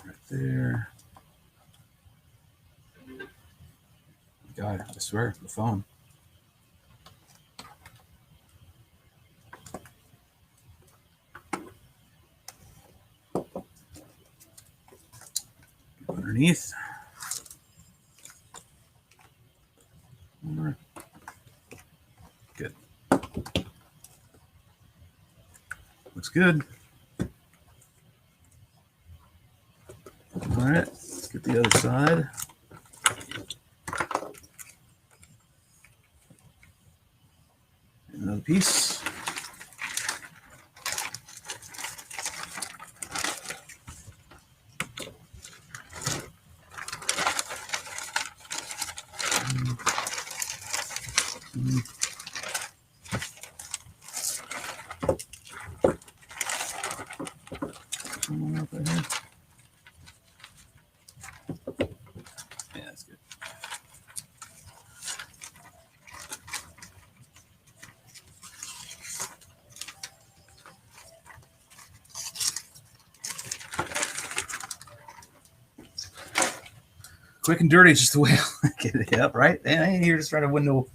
Right there. God, I swear, the phone. Underneath. Good. Looks good. All right, let's get the other side. Another piece. Yeah, that's good. Quick and dirty is just the way I like it. Yep, right? And I ain't here just trying to win no,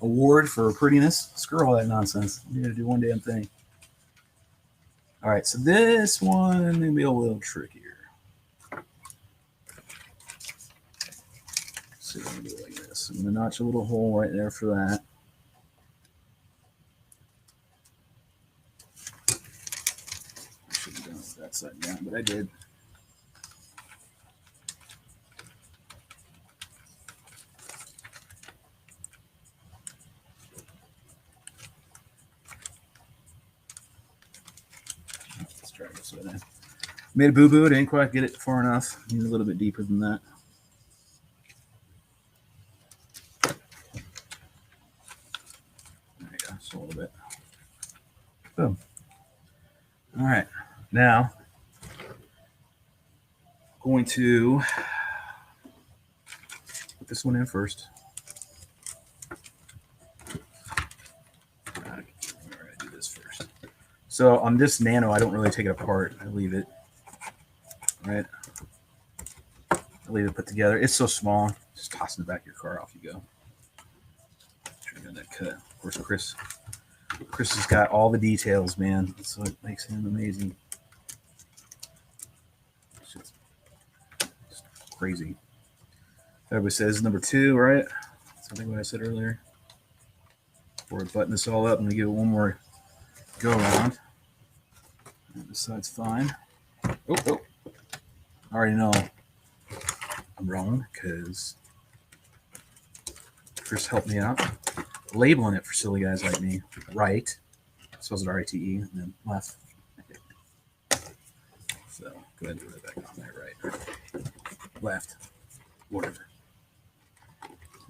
award for prettiness. Screw all that nonsense. You got to do one damn thing. All right, so this one may be a little trickier. So I'm going to do it like this. I'm going to notch a little hole right there for that. I should have done it that side down, but I did. Let's try this way then. Made a boo-boo. Didn't quite get it far enough. Need a little bit deeper than that. There you go. Just a little bit. Boom. All right. Now, I'm going to put this one in first. All right, do this first. So on this Nano, I don't really take it apart. I leave it. Right. I leave it put together. It's so small. Just toss in the back of your car. Off you go. Try to get that cut. Of course, Chris has got all the details, man. That's what makes him amazing. It's just crazy. Everybody says number 2, right? Something what I said earlier. Before we button this all up, I'm gonna give it one more go around. And this side's fine. Oh. I already know I'm wrong because Chris helped me out labeling it for silly guys like me. Right. Spells it RITE and then left. So go ahead and put it back on there. Right. Left. Whatever.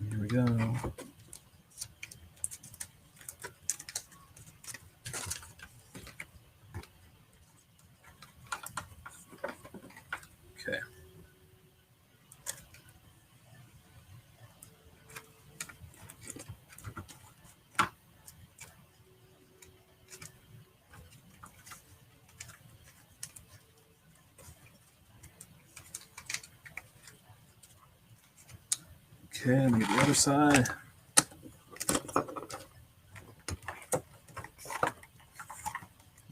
Here we go. Okay. Okay, let me get the other side.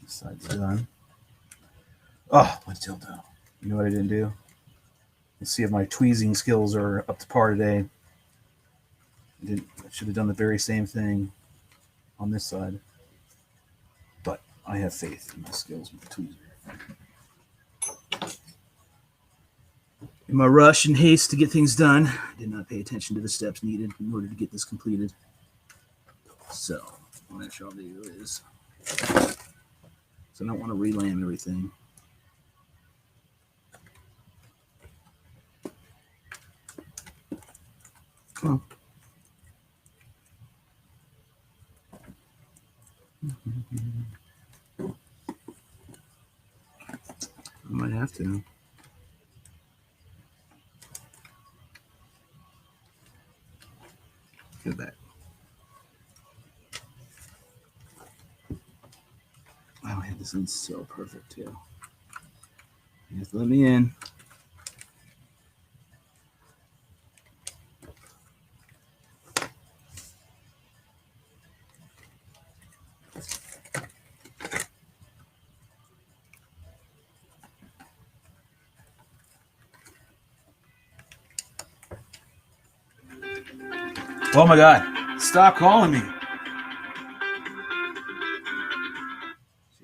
This side's done. Oh, my dildo. You know what I didn't do? Let's see if my tweezing skills are up to par today. I should have done the very same thing on this side. But I have faith in my skills with the tweezer. In my rush and haste to get things done, I did not pay attention to the steps needed in order to get this completed. So, what I shall do is, so I don't want to relam everything. Come on. I might have to. Get back. Oh, I had this in so perfect too. You have to let me in. Oh my God. Stop calling me.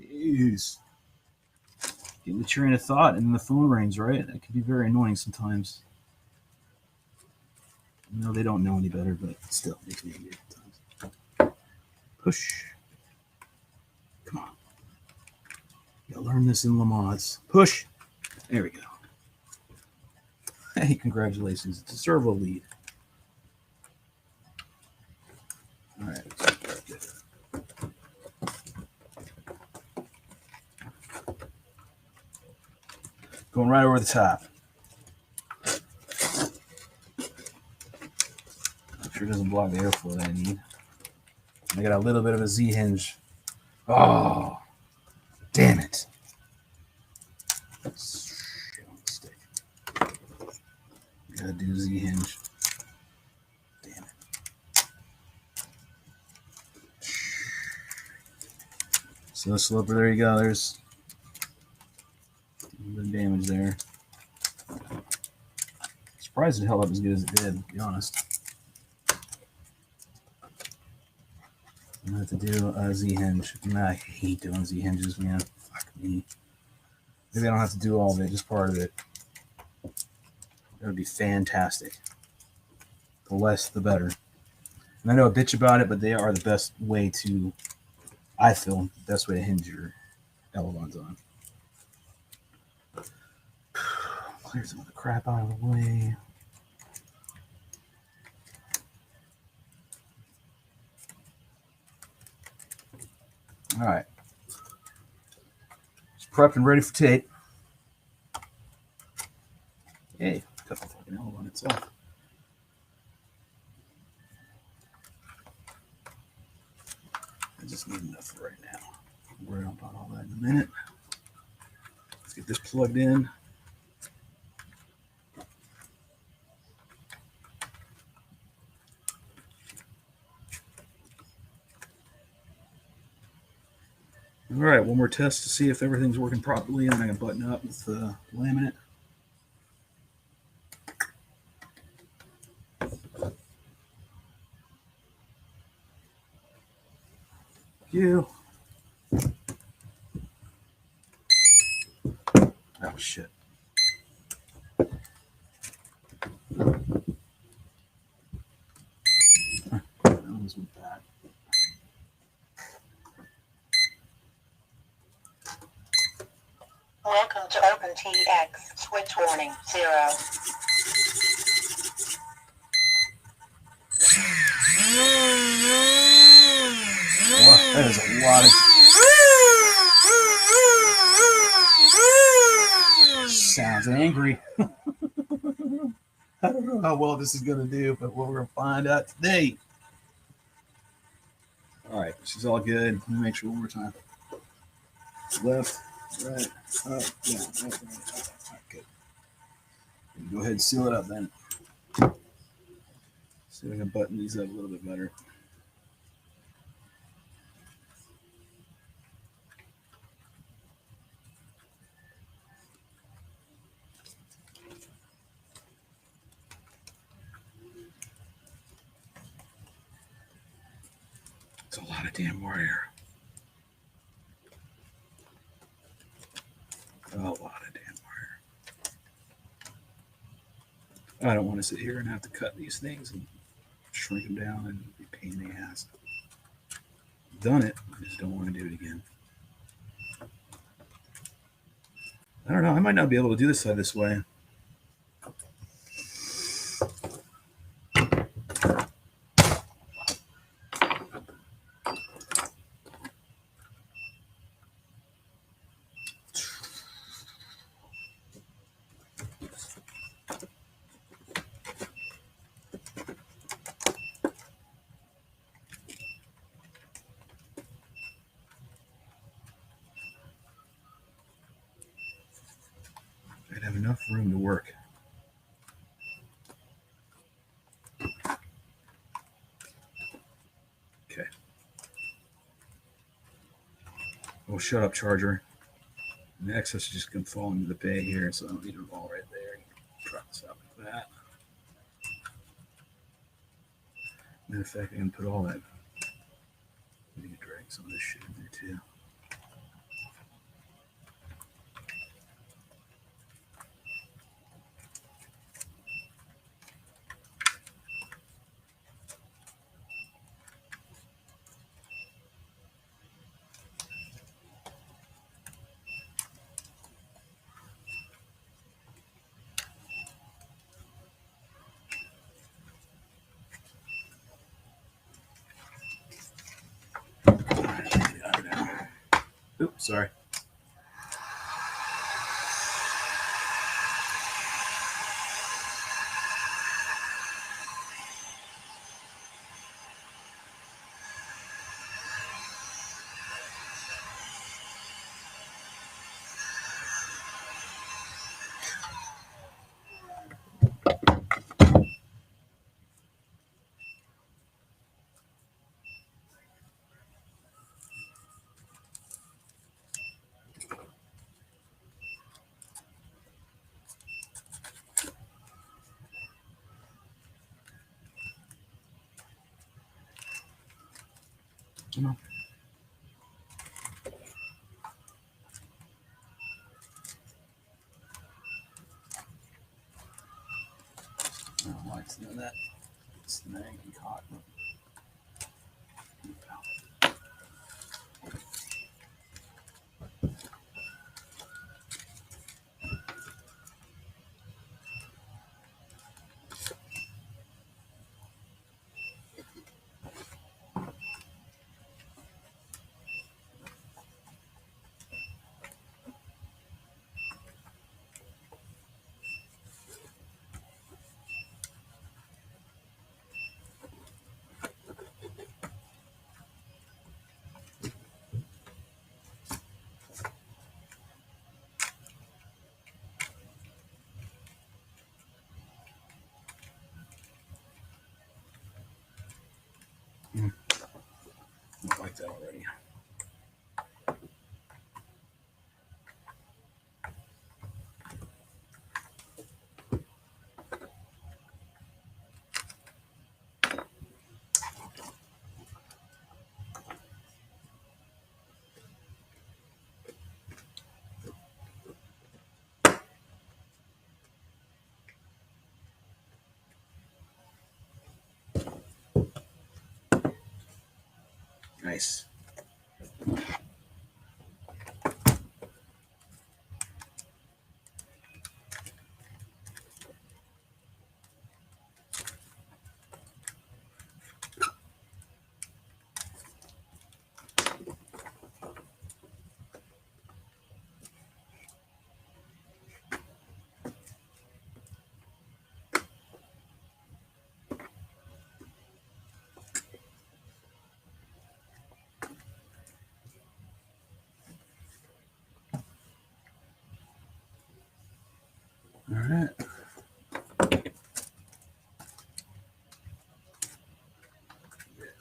Jeez. Get the train of thought and then the phone rings, right? That can be very annoying sometimes. No, they don't know any better, but still makes me angry sometimes. Push. Come on. You gotta learn this in Lamaze. Push. There we go. Hey, congratulations. Deserve a lead. All right. Going right over the top. Make sure it doesn't block the airflow that I need. I got a little bit of a Z hinge. Oh, damn it. Shit on the stick. Gotta do Z hinge. Damn it. So the sloper, there you go. There's a little bit of damage there. Surprised it held up as good as it did, to be honest. I'm gonna have to do a Z hinge. I hate doing Z hinges, man. Fuck me. Maybe I don't have to do all of it, just part of it. That would be fantastic. The less, the better. And I know a bitch about it, but they are the best way to, I feel, the best way to hinge your elevons on. Clear some of the crap out of the way. All right. Just prepped and ready for tape. Hey, cut the fucking elevon itself. I just need enough for right now. I'll worry about all that in a minute. Let's get this plugged in. All right, one more test to see if everything's working properly, and then I can button up with the laminate. You. Oh shit. That was bad. Welcome to OpenTX. Switch warning 0. Oh, that is a lot of sounds angry. I don't know how well this is going to do, but we're going to find out today. All right, she's all good. Let me make sure one more time. Left, right, up, down, left, right, up. All right, good. Go ahead and seal it up then. See if I can button these up a little bit better. It's a lot of damn wire. A lot of damn wire. I don't want to sit here and have to cut these things and shrink them down and be a pain in the ass. I've done it. I just don't want to do it again. I don't know. I might not be able to do this side this way. Oh, shut up, charger. The excess is just going to fall into the bag here, so I don't need it all right there. Drop this out like that. Matter of fact, I can put all that. I need to drag some of this shit in there too. Oops, sorry. Come on. I don't know why it's doing that. It's nagging caught. I don't like that already. Nice. All right.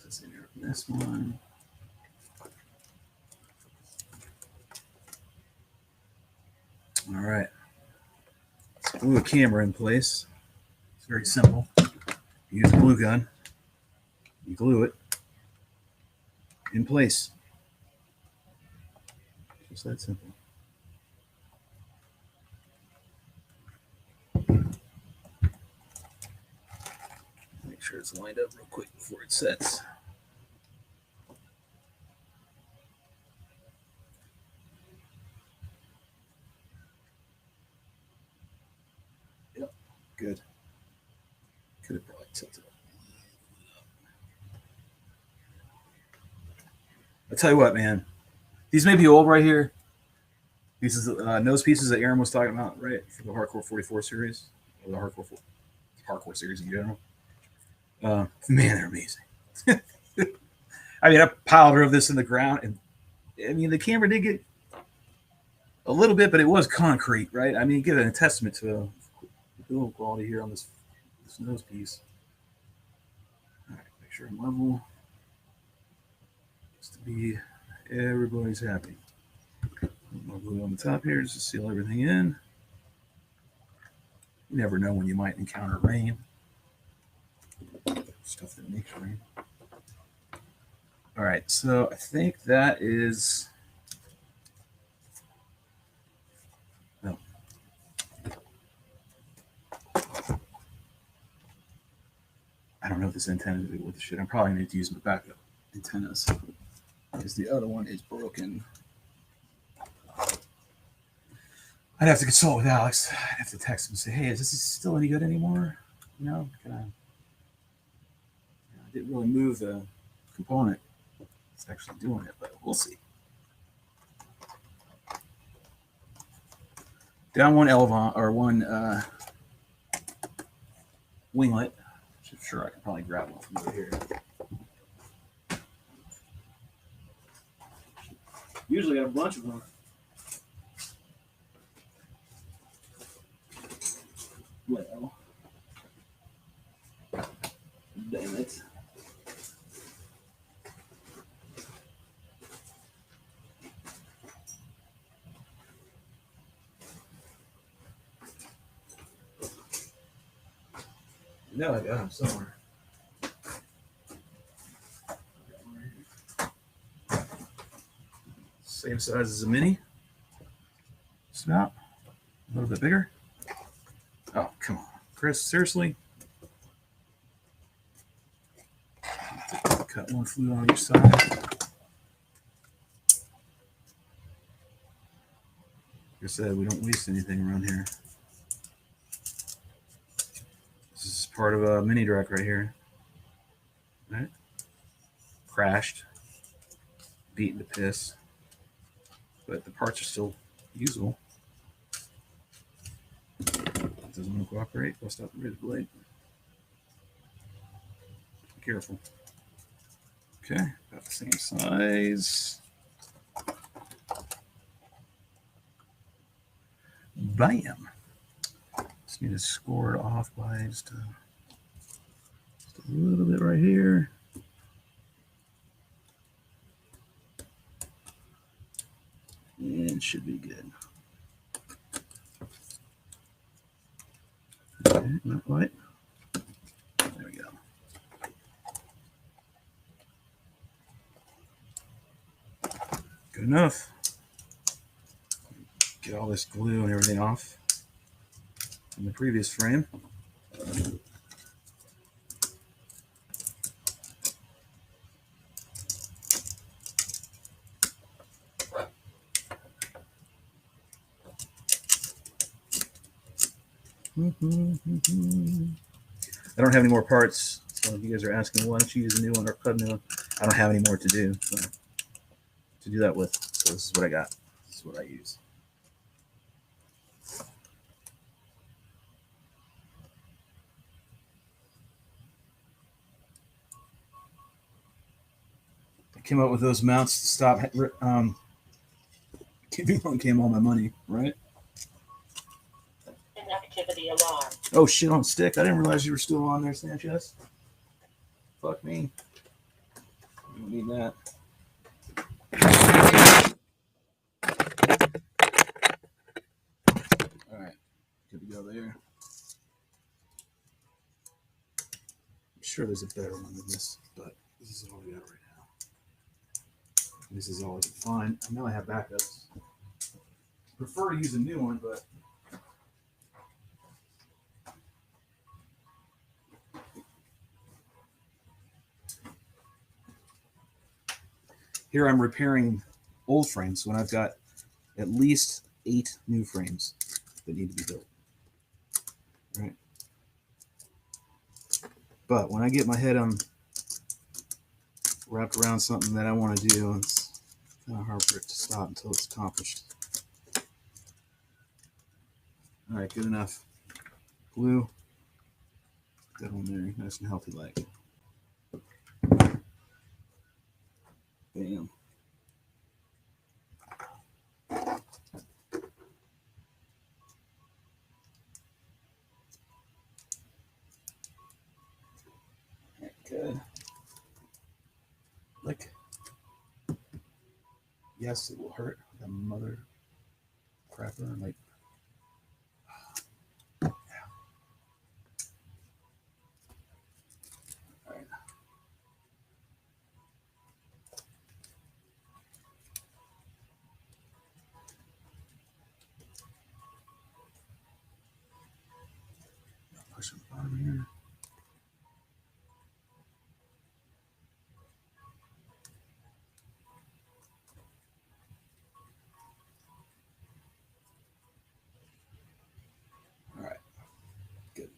This in here. This one. All right. Glue a camera in place. It's very simple. You use a glue gun. You glue it in place. Just that simple. Make sure it's lined up real quick before it sets. Yep, good. Could have probably tilted it. I'll tell you what, man. These may be old right here. These is nose pieces that Aaron was talking about, right? For the Hardcore 44 series, or the Hardcore series in general. Man, they're amazing. I mean, I piled of this in the ground, and I mean, the camera did get a little bit, but it was concrete, right? I mean, give it a testament to the build quality here on this nose piece. All right, make sure I'm level, just to be everybody's happy. little glue on the top here just to seal everything in. You never know when you might encounter rain. Stuff that makes rain. All right, so I think that is. No. I don't know if this antenna is with the shit. I'm probably going to use my backup antennas because the other one is broken. I'd have to consult with Alex. I'd have to text him and say, "Hey, is this still any good anymore? You know, I didn't really move the component. It's actually doing it, but we'll see." Down one elevon or one winglet. I'm sure I can probably grab one from over here. Usually got a bunch of them. Well, damn it. No, I got them somewhere. Same size as a mini. Snout. A little bit bigger. Oh, come on. Chris, seriously? Cut one flute on each side. Like I said, we don't waste anything around here. This is part of a mini Drak right here. Right? Crashed. Beaten to piss. But the parts are still usable. It doesn't want to cooperate. Bust out the razor blade. Be careful. Okay, about the same size. Bam! Just need to score it off by just a little bit right here. And should be good. Okay, not quite. There we go. Good enough. Get all this glue and everything off from the previous frame. I don't have any more parts, so if you guys are asking, why don't you use a new one or cut a new one, I don't have any more to do that with. So this is what I got. This is what I use. I came up with those mounts to stop giving one came all my money, right? Inactivity alarm. Oh shit, on stick. I didn't realize you were still on there, Sanchez. Fuck me. I don't need that. Alright. Good to go there. I'm sure there's a better one than this, but this is all we got right now. This is all I can find. I know I have backups. Prefer to use a new one, but here I'm repairing old frames when I've got at least 8 new frames that need to be built. All right. But when I get my head wrapped around something that I want to do, it's kind of hard for it to stop until it's accomplished. All right, good enough. Glue. That one there, nice and healthy like. Bam. Good. Like, yes, it will hurt the mother crapper. Like, all right. Push the bottom here. All right, good.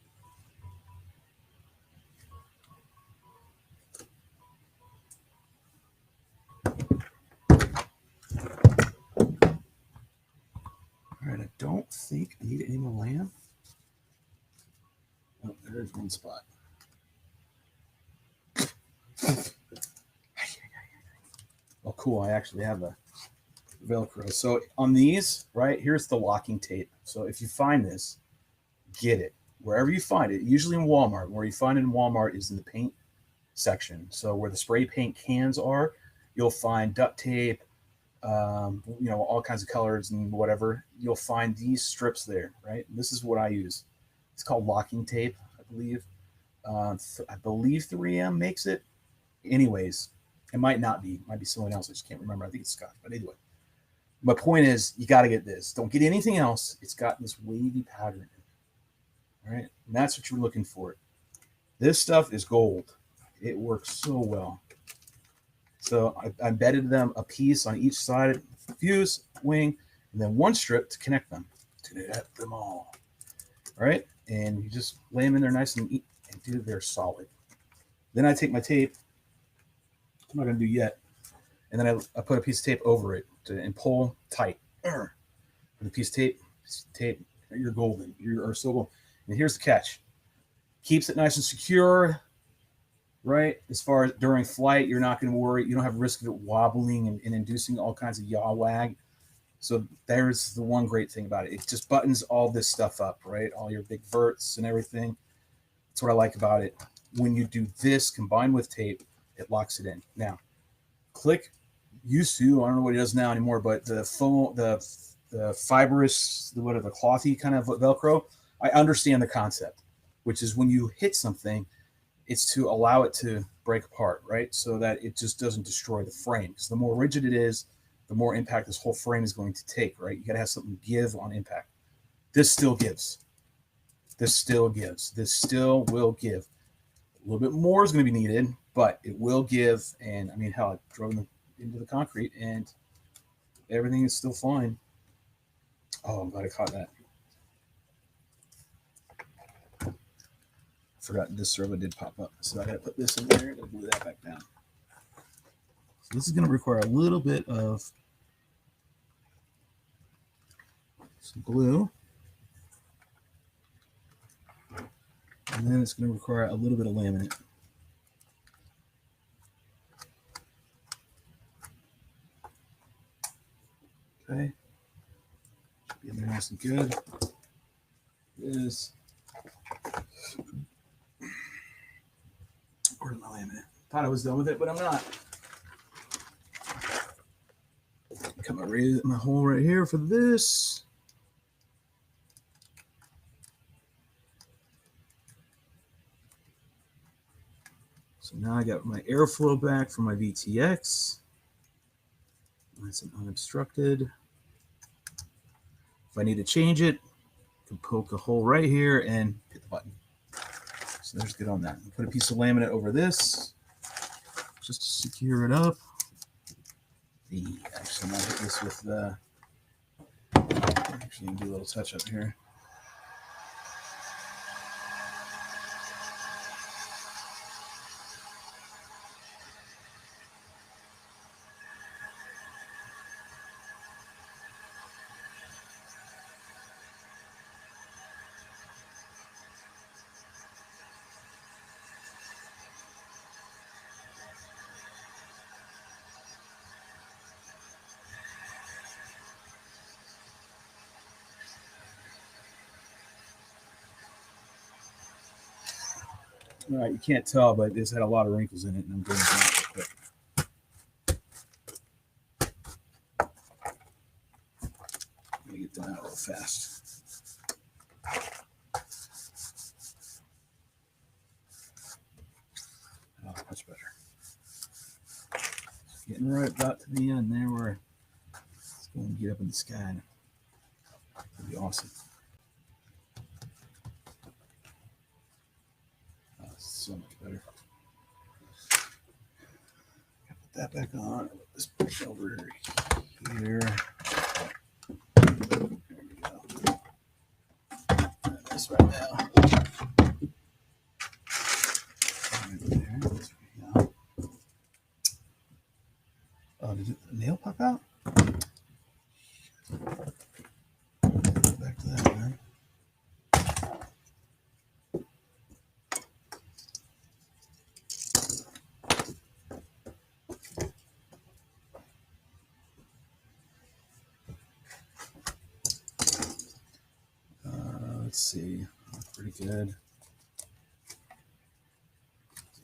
All right, I don't think I need any more lamb. Oh, there's one spot. Oh, cool. I actually have a Velcro. So on these, right, here's the locking tape. So if you find this, get it. Wherever you find it, usually in Walmart. Where you find it in Walmart is in the paint section. So where the spray paint cans are, you'll find duct tape, all kinds of colors and whatever. You'll find these strips there, right? And this is what I use. It's called locking tape, I believe. I believe 3M makes it. Anyways, it might not be. It might be someone else. I just can't remember. I think it's Scotch. But anyway, my point is, you got to get this. Don't get anything else. It's got this wavy pattern in it. All right? And that's what you're looking for. This stuff is gold. It works so well. So I embedded them a piece on each side, fuse, wing, and then one strip to connect them. To connect them all. All right? And you just lay them in there nice and dude, they're solid. Then I take my tape. I'm not going to do yet. And then I put a piece of tape over it and pull tight. With a piece of tape, you're golden. You are so golden. And here's the catch. Keeps it nice and secure, right? As far as during flight, you're not going to worry. You don't have risk of it wobbling and inducing all kinds of yaw wag. So there's the one great thing about it. It just buttons all this stuff up, right? All your big verts and everything. That's what I like about it. When you do this combined with tape, it locks it in. Now, click used to, I don't know what it does now anymore, but the foam, the fibrous, the clothy kind of Velcro, I understand the concept, which is when you hit something, it's to allow it to break apart, right? So that it just doesn't destroy the frame. So the more rigid it is, the more impact this whole frame is going to take, right? You got to have something give on impact. This still gives. This still gives. This still will give. A little bit more is going to be needed, but it will give. And I mean, hell, I drove into the concrete and everything is still fine. Oh, I'm glad I caught that. I forgot this servo did pop up. So I got to put this in there and glue that back down. So this is going to require a little bit of some glue. And then it's going to require a little bit of laminate. Okay. Should be in there nice and good. This. Where's my laminate? Thought I was done with it, but I'm not. Cut my hole right here for this. So now I got my airflow back from my VTX. Nice and unobstructed. If I need to change it, I can poke a hole right here and hit the button. So there's good on that. Put a piece of laminate over this just to secure it up. Actually, I'm going to hit this with the... Actually, do a little touch up here. All right, you can't tell, but this had a lot of wrinkles in it, and I'm doing it real quick. Let me get going out real fast. Oh, much better. Getting right about to the end there where it's going to get up in the sky. It'll be awesome. Oh, so much better. Put that back on. Put this push over here. There we go. This right now. Right there. There we go. Oh, did the nail pop out? Back to that, man. Let's see. Pretty good.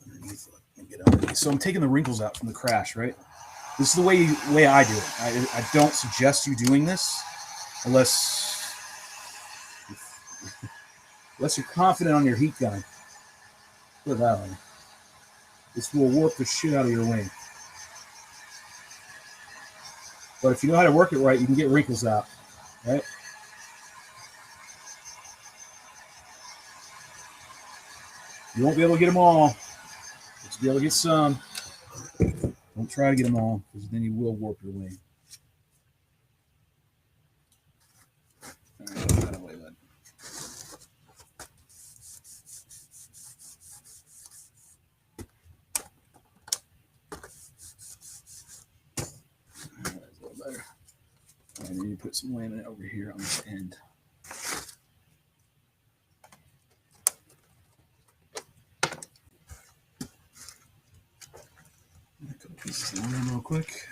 Underneath. Let me get underneath. So I'm taking the wrinkles out from the crash, right? This is the way I do it. I don't suggest you doing this unless you're confident on your heat gun. Put it that way. This will warp the shit out of your wing. But if you know how to work it right, you can get wrinkles out, right? You won't be able to get them all, but you'll be able to get some. Don't try to get them all, because then you will warp your wing. All right, get out of the way, bud. All right, that's a little better. All right, then you put some laminate over here on this end. A couple pieces of lime real quick.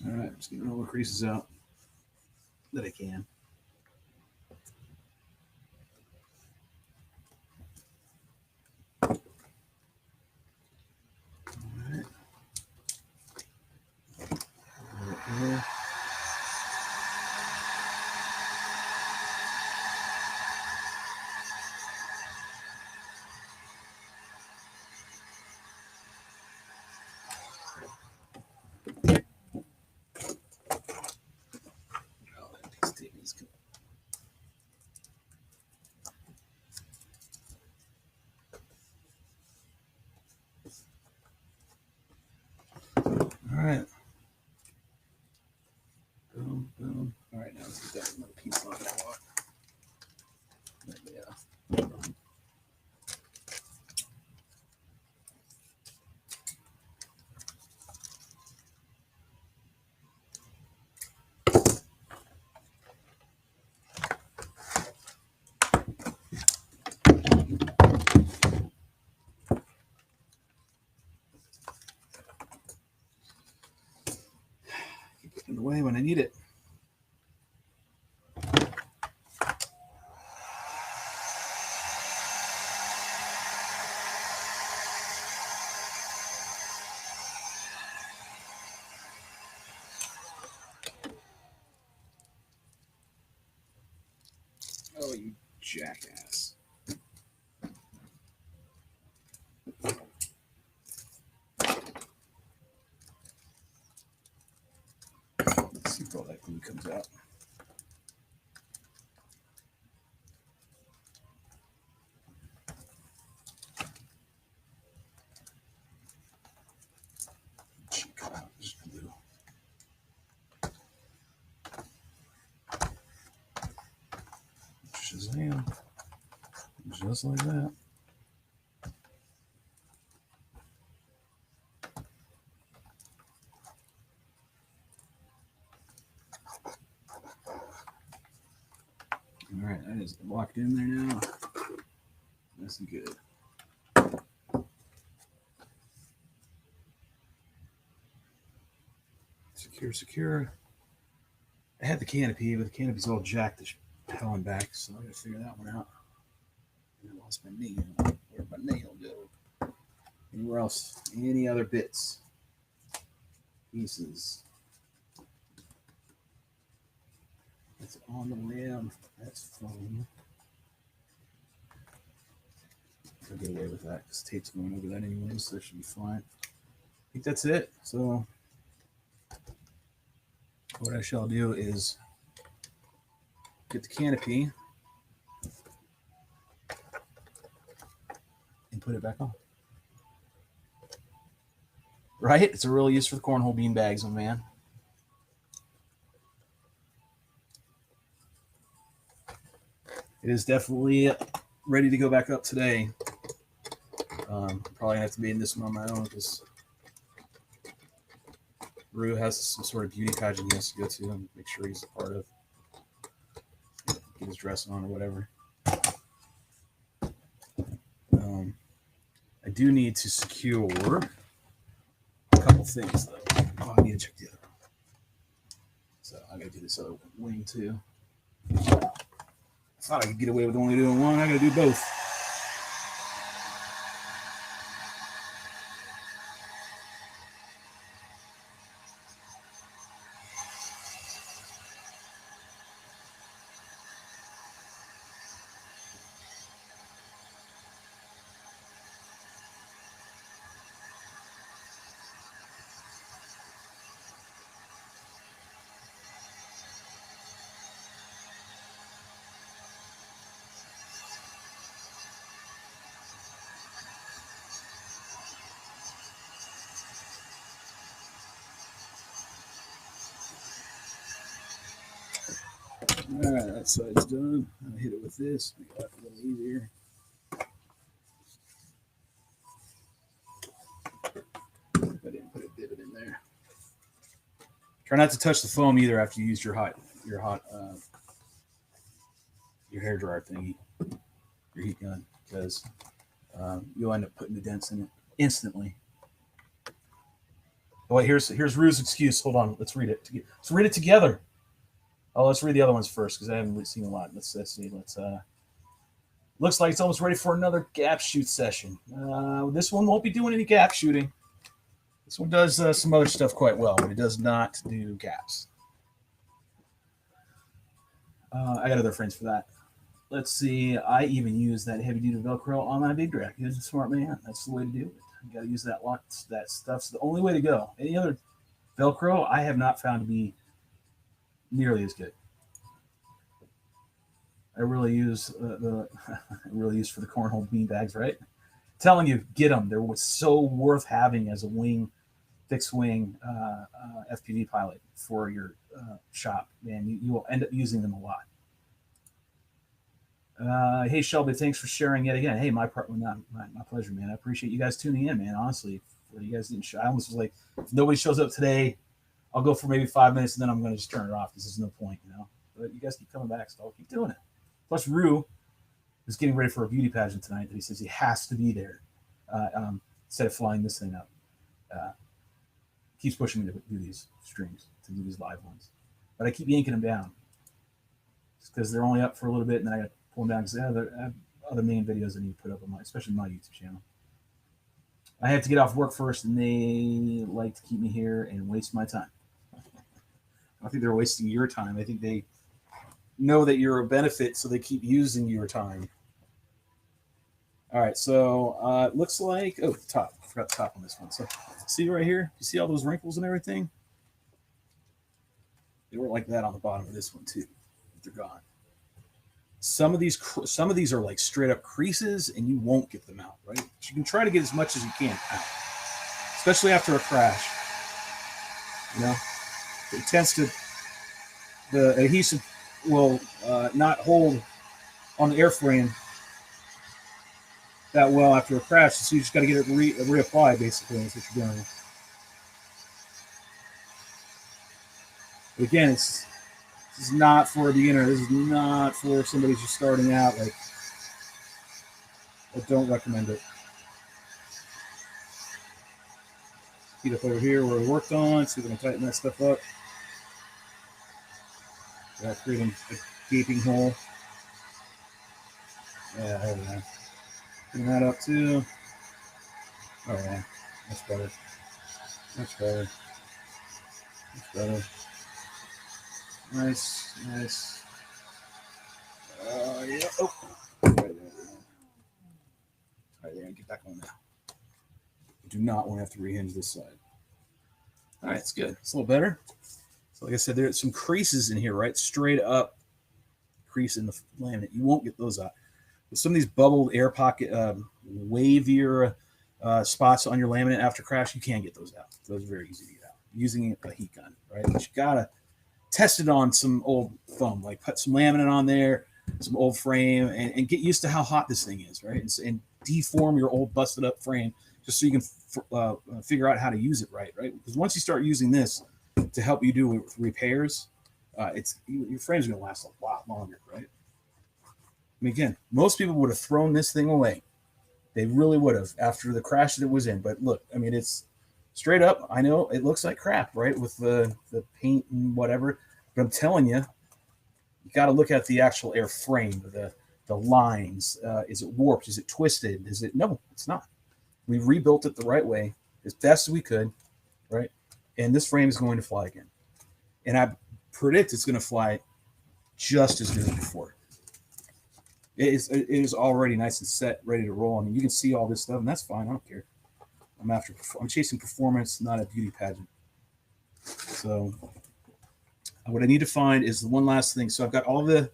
All right, I'm just getting all the creases out that I can. All right. Right. All right. Boom, boom. All right, now let's get that another piece on that one. Yeah. Keep it in the way when I need it. Oh, you jackass. Let's see if all that glue comes out. Just glue. Shazam. Just like that. All right, that is locked in there now. Nice and good. Secure, secure. I had the canopy, but the canopy's all jacked to hell and back, so I gotta figure that one out. And I lost my nail. Where'd my nail go? Anywhere else? Any other bits? Pieces? That's on the rim. That's fun. I'll get away with that because tape's going over that anyway, so that should be fine. I think that's it. So what I shall do is get the canopy and put it back on. Right? It's a real use for the cornhole bean bags, my man. It is definitely ready to go back up today. Probably have to be in this one on my own because Rue has some sort of beauty pageant he has to go to and make sure he's a part of. Get his dress on or whatever. I do need to secure a couple things though. Oh, I need to check the other one. So I gotta do this other wing too. I thought I could get away with only doing one. I gotta do both. All right, that side's done. I'll hit it with this. Make it a little easier. I didn't put a divot in there. Try not to touch the foam either after you use your hair dryer thingy, your heat gun, because you'll end up putting the dents in it instantly. Oh, wait, here's Rue's excuse. Hold on, let's read it. Let's read it together. Oh, let's read the other ones first because I haven't seen a lot. Let's see. Looks like it's almost ready for another gap shoot session. This one won't be doing any gap shooting. This one does some other stuff quite well, but it does not do gaps. I got other friends for that. Let's see. I even use that heavy duty Velcro on my big Drak. He's a smart man. That's the way to do it. You got to use that lock. That stuff's the only way to go. Any other Velcro I have not found to be nearly as good. I really use I really use for the cornhole bean bags, right? I'm telling you, get them. They're so worth having as a wing, fixed wing FPV pilot for your shop. Man, you will end up using them a lot. Hey Shelby, thanks for sharing yet again. Hey, my pleasure, man. I appreciate you guys tuning in, man. Honestly, you guys didn't show. I almost was like, if nobody shows up today, I'll go for maybe 5 minutes and then I'm going to just turn it off. This is no point, you know. But you guys keep coming back, so I'll keep doing it. Plus, Rue is getting ready for a beauty pageant tonight that he says he has to be there instead of flying this thing up. Keeps pushing me to do these streams, to do these live ones. But I keep yanking them down because they're only up for a little bit, and then I got to pull them down because I have other main videos I need to put up on especially my YouTube channel. I have to get off work first, and they like to keep me here and waste my time. I don't think they're wasting your time. I think they know that you're a benefit, so they keep using your time. All right, so it looks like, the top. I forgot the top on this one. So see right here? You see all those wrinkles and everything? They were like that on the bottom of this one too. They're gone. Some of these are like straight up creases, and you won't get them out, right? But you can try to get as much as you can out, especially after a crash. You know, it tends to, the adhesive will not hold on the airframe that well after a crash, so you just got to get it reapplied, basically. That's what you're doing. But again, this is not for a beginner. This is not for somebody just starting out. Like, I don't recommend it. Heat up over here where we worked on. See if we can tighten that stuff up. Without creating a gaping hole. Yeah, there we go. Clean that up too. Oh yeah, that's better. Much better. Much better. Nice, nice. Yeah. Oh, right there. Right there. Get back on now. You do not want to have to rehinge this side. All right, it's good. It's a little better. So, like I said, there's some creases in here, right? Straight up crease in the laminate. You won't get those out. But some of these bubbled air pocket, wavier spots on your laminate after crash, you can get those out. Those are very easy to get out using a heat gun, right? But you gotta test it on some old foam, like put some laminate on there, some old frame, and get used to how hot this thing is, right? And deform your old busted up frame just so you can figure out how to use it right? Because once you start using this to help you do repairs, your frame's gonna last a lot longer, right? I mean, again, most people would have thrown this thing away. They really would have after the crash that it was in. But look, I mean, it's straight up. I know it looks like crap, right, with the paint and whatever. But I'm telling you, you got to look at the actual air frame, the lines. Is it warped? Is it twisted? Is it? No, it's not. We rebuilt it the right way as best as we could, right? And this frame is going to fly again. And I predict it's going to fly just as good as before. It is already nice and set, ready to roll. I mean, you can see all this stuff, and that's fine. I don't care. I'm chasing performance, not a beauty pageant. So what I need to find is the one last thing. So I've got all the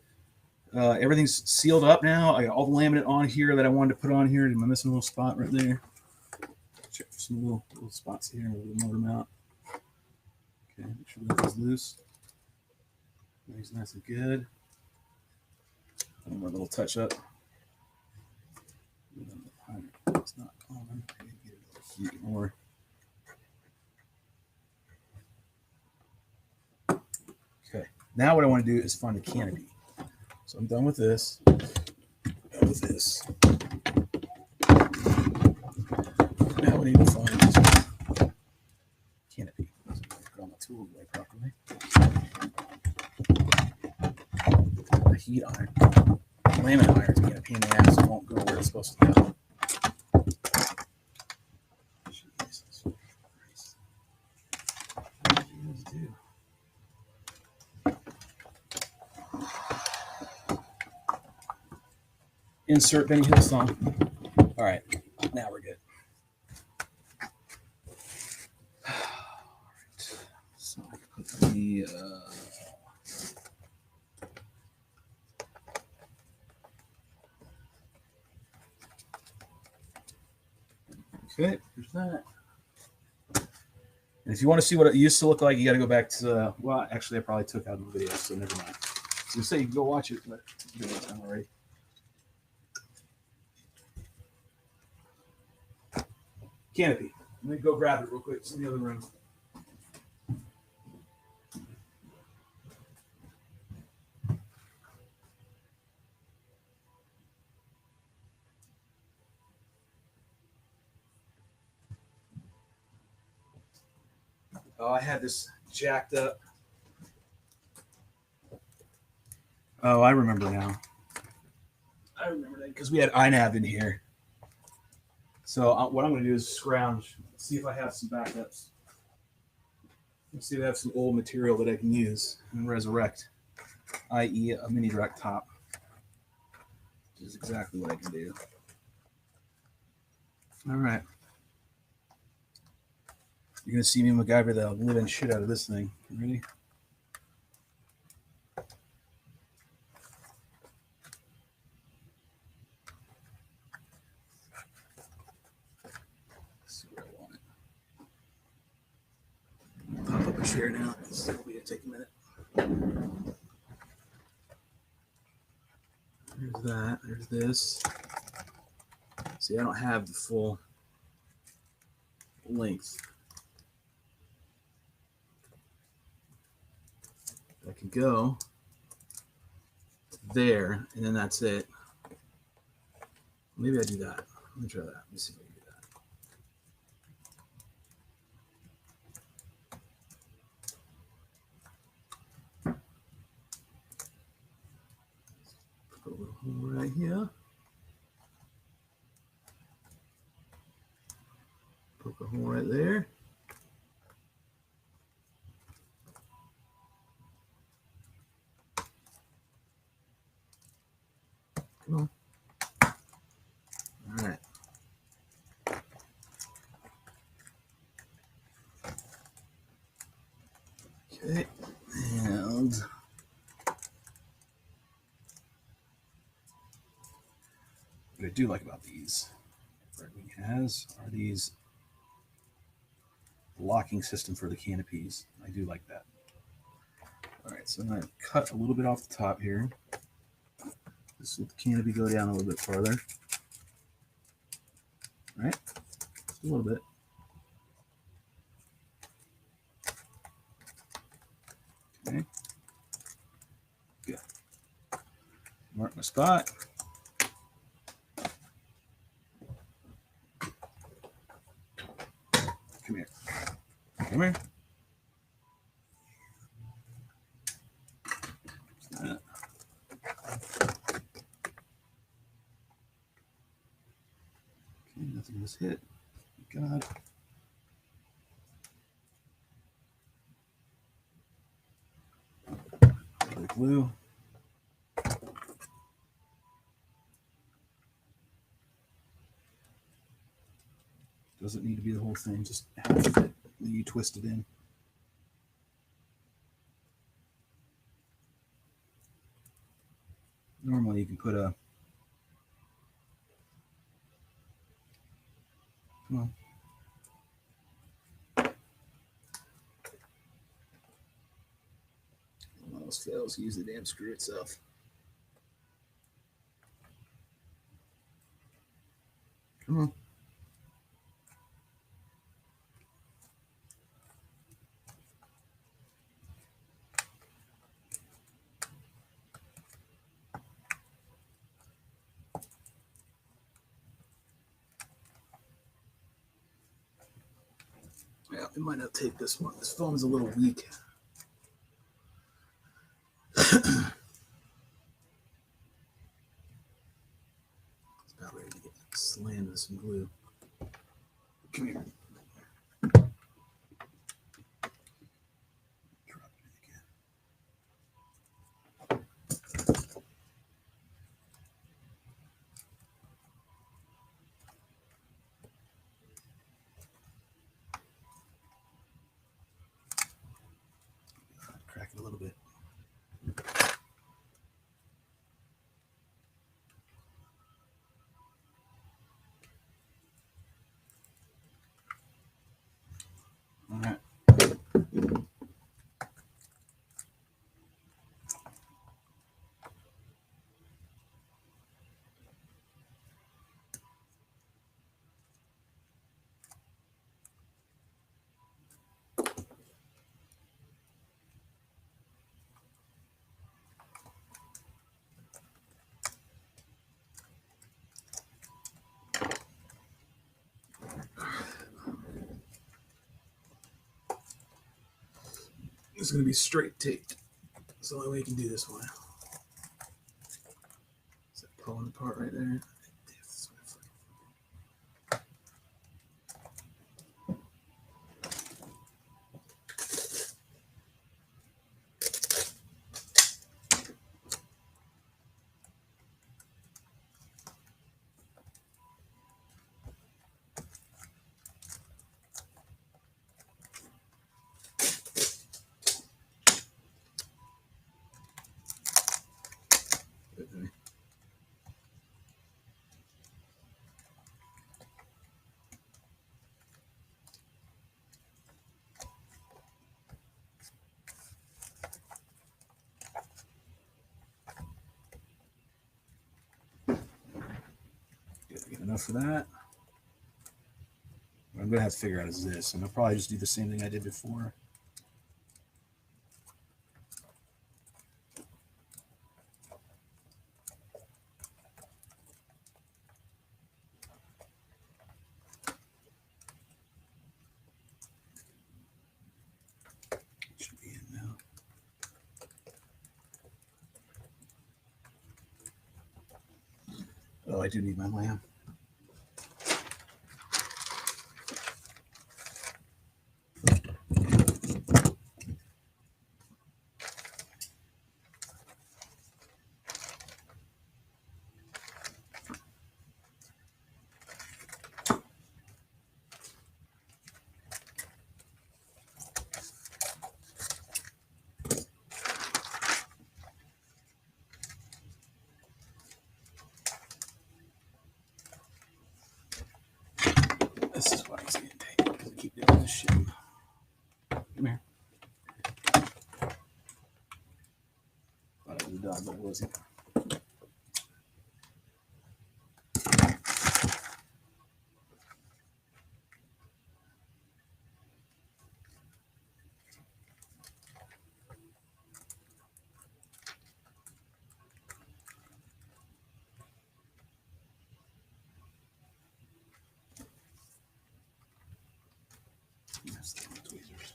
everything's sealed up now. I got all the laminate on here that I wanted to put on here. Am I missing a little spot right there? Check for some little spots here. We'll motor them out. Okay, make sure that is loose. Everything's nice and good. One more little touch up. It's not common. Get a little heat more. Okay. Now what I want to do is find the canopy. So I'm done with this. Done with this. Now we need to find this canopy. So put all my tools away properly. The heat iron, laminate iron, to get a pain in the ass. It won't go where it's supposed to go. Jesus Christ. What do you guys do? Insert Benny Hill song. All right, now we're good. All right, so I put the okay, there's that. And if you want to see what it used to look like, you got to go back to well, actually, I probably took out the video, so never mind. So say you can go watch it, but you know it's not already. Canopy. Let me go grab it real quick. It's in the other room. Oh, I had this jacked up. Oh, I remember now. I remember that because we had INAV in here. So what I'm going to do is scrounge, see if I have some backups. Let's see if I have some old material that I can use and resurrect, i.e. a mini Drak top, which is exactly what I can do. All right. You're going to see me MacGyver the living shit out of this thing. Ready? Let's see where I want it. Pop up a chair now. This will be take a minute. There's that. There's this. See, I don't have the full length. I can go there, and then that's it. Maybe I do that. Let me try that. Let me see if I can do that. Put a little hole right here. Poke a hole right there. Come on. All right. Okay. And what I do like about these, RiteWing has, are these locking system for the canopies. I do like that. All right, so I'm going to cut a little bit off the top here. Just let the canopy go down a little bit farther. All right, just a little bit. Okay, good. Mark my spot. Come here. Come here. Okay, nothing was hit. God. The glue. Doesn't need to be the whole thing, just half of it. Then you twist it in. Normally you can put a, come on. One of those fails, use the damn screw itself. Come on. Yeah. it might not take this one. This foam is a little weak. It's about ready to get slammed with some glue. Come here. Drop it again. Crack it a little bit. All right. It's going to be straight taped. That's the only way you can do this one. Is that pulling apart right there? Get enough for that. What I'm going to have to figure out is this, and I'll probably just do the same thing I did before. Should be in now. Oh, I do need my lamp. This is why it's getting tight, because I keep doing this shit. Come here. Thought it was a dog, but it wasn't. Yes, the tweezers.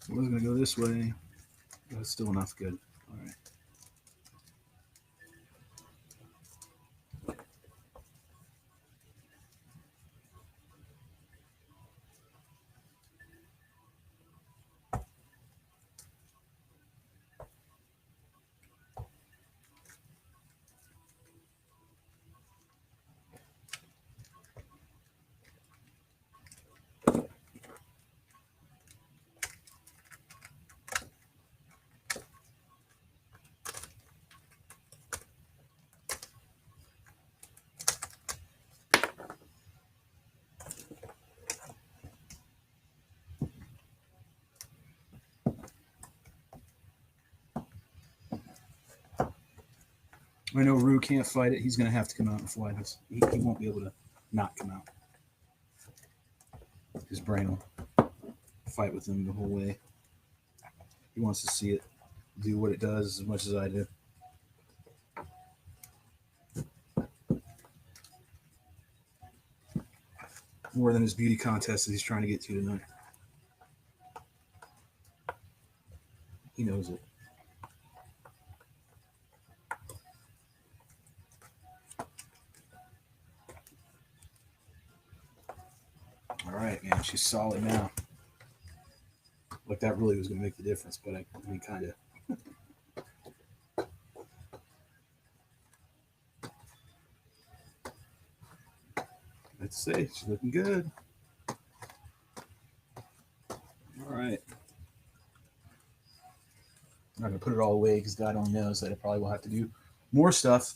So I was going to go this way, but it's still enough good. All right. I know Rue can't fight it. He's going to have to come out and fly this. He won't be able to not come out. His brain will fight with him the whole way. He wants to see it do what it does as much as I do. More than his beauty contest that he's trying to get to tonight. He knows it. All right, man. She's solid now. Like that really was going to make the difference, but I mean, kind of. Let's say she's looking good. All right. I'm not going to put it all away because God only knows that I probably will have to do more stuff.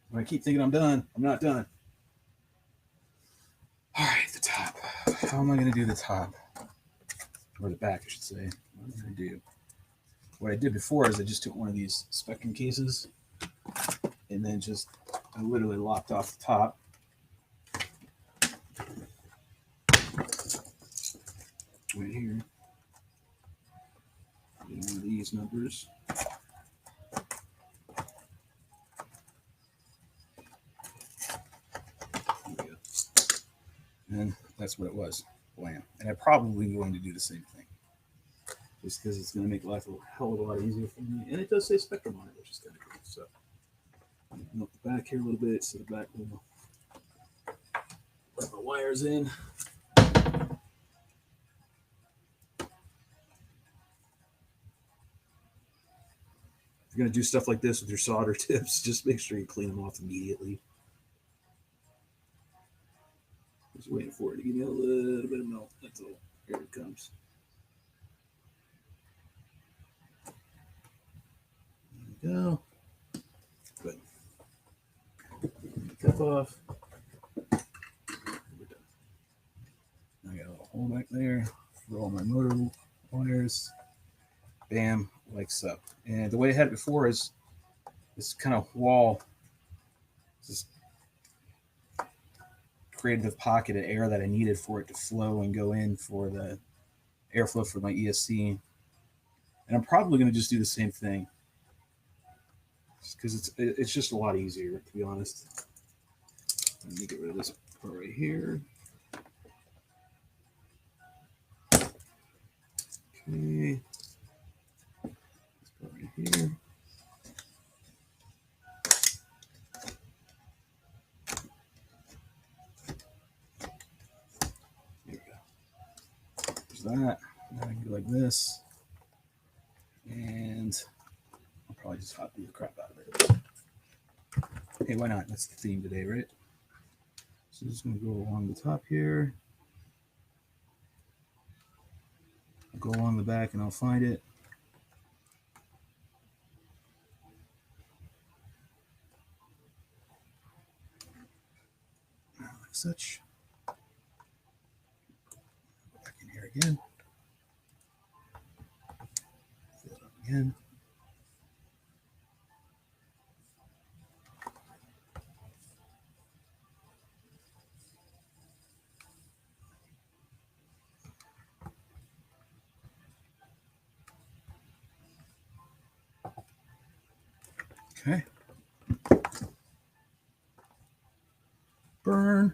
When I keep thinking I'm done, I'm not done. All right, the top. How am I going to do the top? Or the back, I should say. What am I going to do? What I did before is I just took one of these Spec Wing cases and then I literally locked off the top. Right here. One of these numbers. There we go. And that's what it was. Blam. And I'm probably going to do the same thing. Just because it's going to make life a hell of a lot easier for me. And it does say Spectrum on it, which is kind of cool. So, open up the back here a little bit so the back will let my wires in. If you're going to do stuff like this with your solder tips, just make sure you clean them off immediately. Just waiting for it to give me a little bit of milk. That's all. Here it comes. There we go. Good. Cup off. We're done. I got a little hole back there for all my motor wires. Bam, like so. And the way I had it before is this kind of wall just created the pocket of air that I needed for it to flow and go in for the airflow for my ESC. And I'm probably going to just do the same thing because it's just a lot easier, to be honest. Let me get rid of this part right here. Okay. This part right here. There we go. There's that. Now I can go like this. And I'll probably just hot glue the crap out of it. Hey, why not? That's the theme today, right? So just going to go along the top here. I'll go along the back and I'll find it. Like such. Go back in here again. Fill it up again. Okay. Burn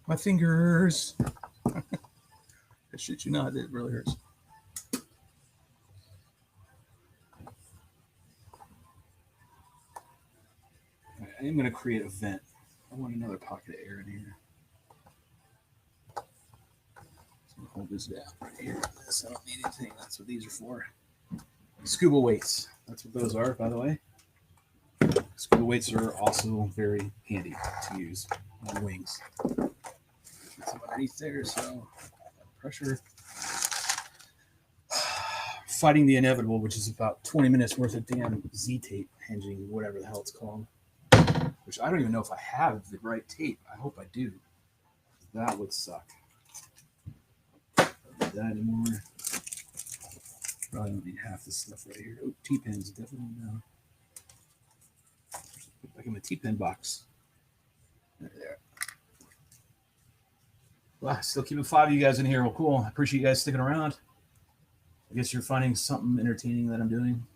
my fingers. I shit you not, it really hurts. Right, I am going to create a vent. I want another pocket of air in here. So I'm going to hold this down right here. I don't need anything. That's what these are for. Scuba weights. That's what those are, by the way. Scuba weights are also very handy to use on wings. Get some underneath there, so pressure. Fighting the inevitable, which is about 20 minutes worth of damn Z-tape hinging, whatever the hell it's called. Which I don't even know if I have the right tape. I hope I do. That would suck. Don't need that anymore. Probably don't need half this stuff right here. Oh, T-pins, definitely no. Back in the T-pin box. There. Well, still keeping 5 of you guys in here. Well, cool. I appreciate you guys sticking around. I guess you're finding something entertaining that I'm doing.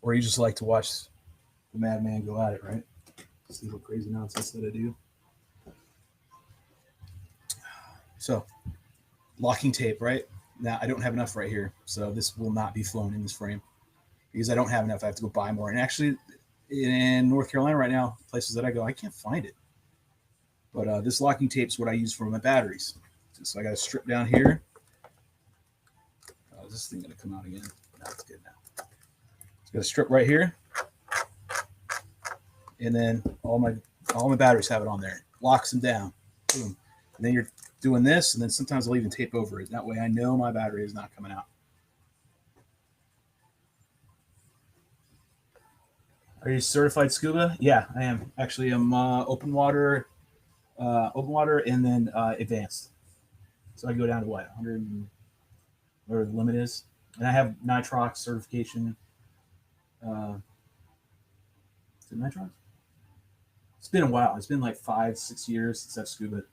Or you just like to watch the madman go at it, right? See what crazy nonsense that I do. So, locking tape, right? Now, I don't have enough right here, so this will not be flown in this frame because I don't have enough. I have to go buy more. And actually, in North Carolina right now, places that I go, I can't find it. But this locking tape is what I use for my batteries. So I got to strip down here. Oh, is this thing going to come out again? No, it's good now. It's got to strip right here. And then all my batteries have it on there. Locks them down. Boom. And then you're doing this, and then sometimes I'll even tape over it. That way I know my battery is not coming out. Are you certified scuba? Yeah, I am. Actually, I'm open water, and then advanced. So I go down to what, 100, whatever the limit is. And I have nitrox certification. Is it nitrox? It's been a while. It's been like 5-6 years since I've scuba.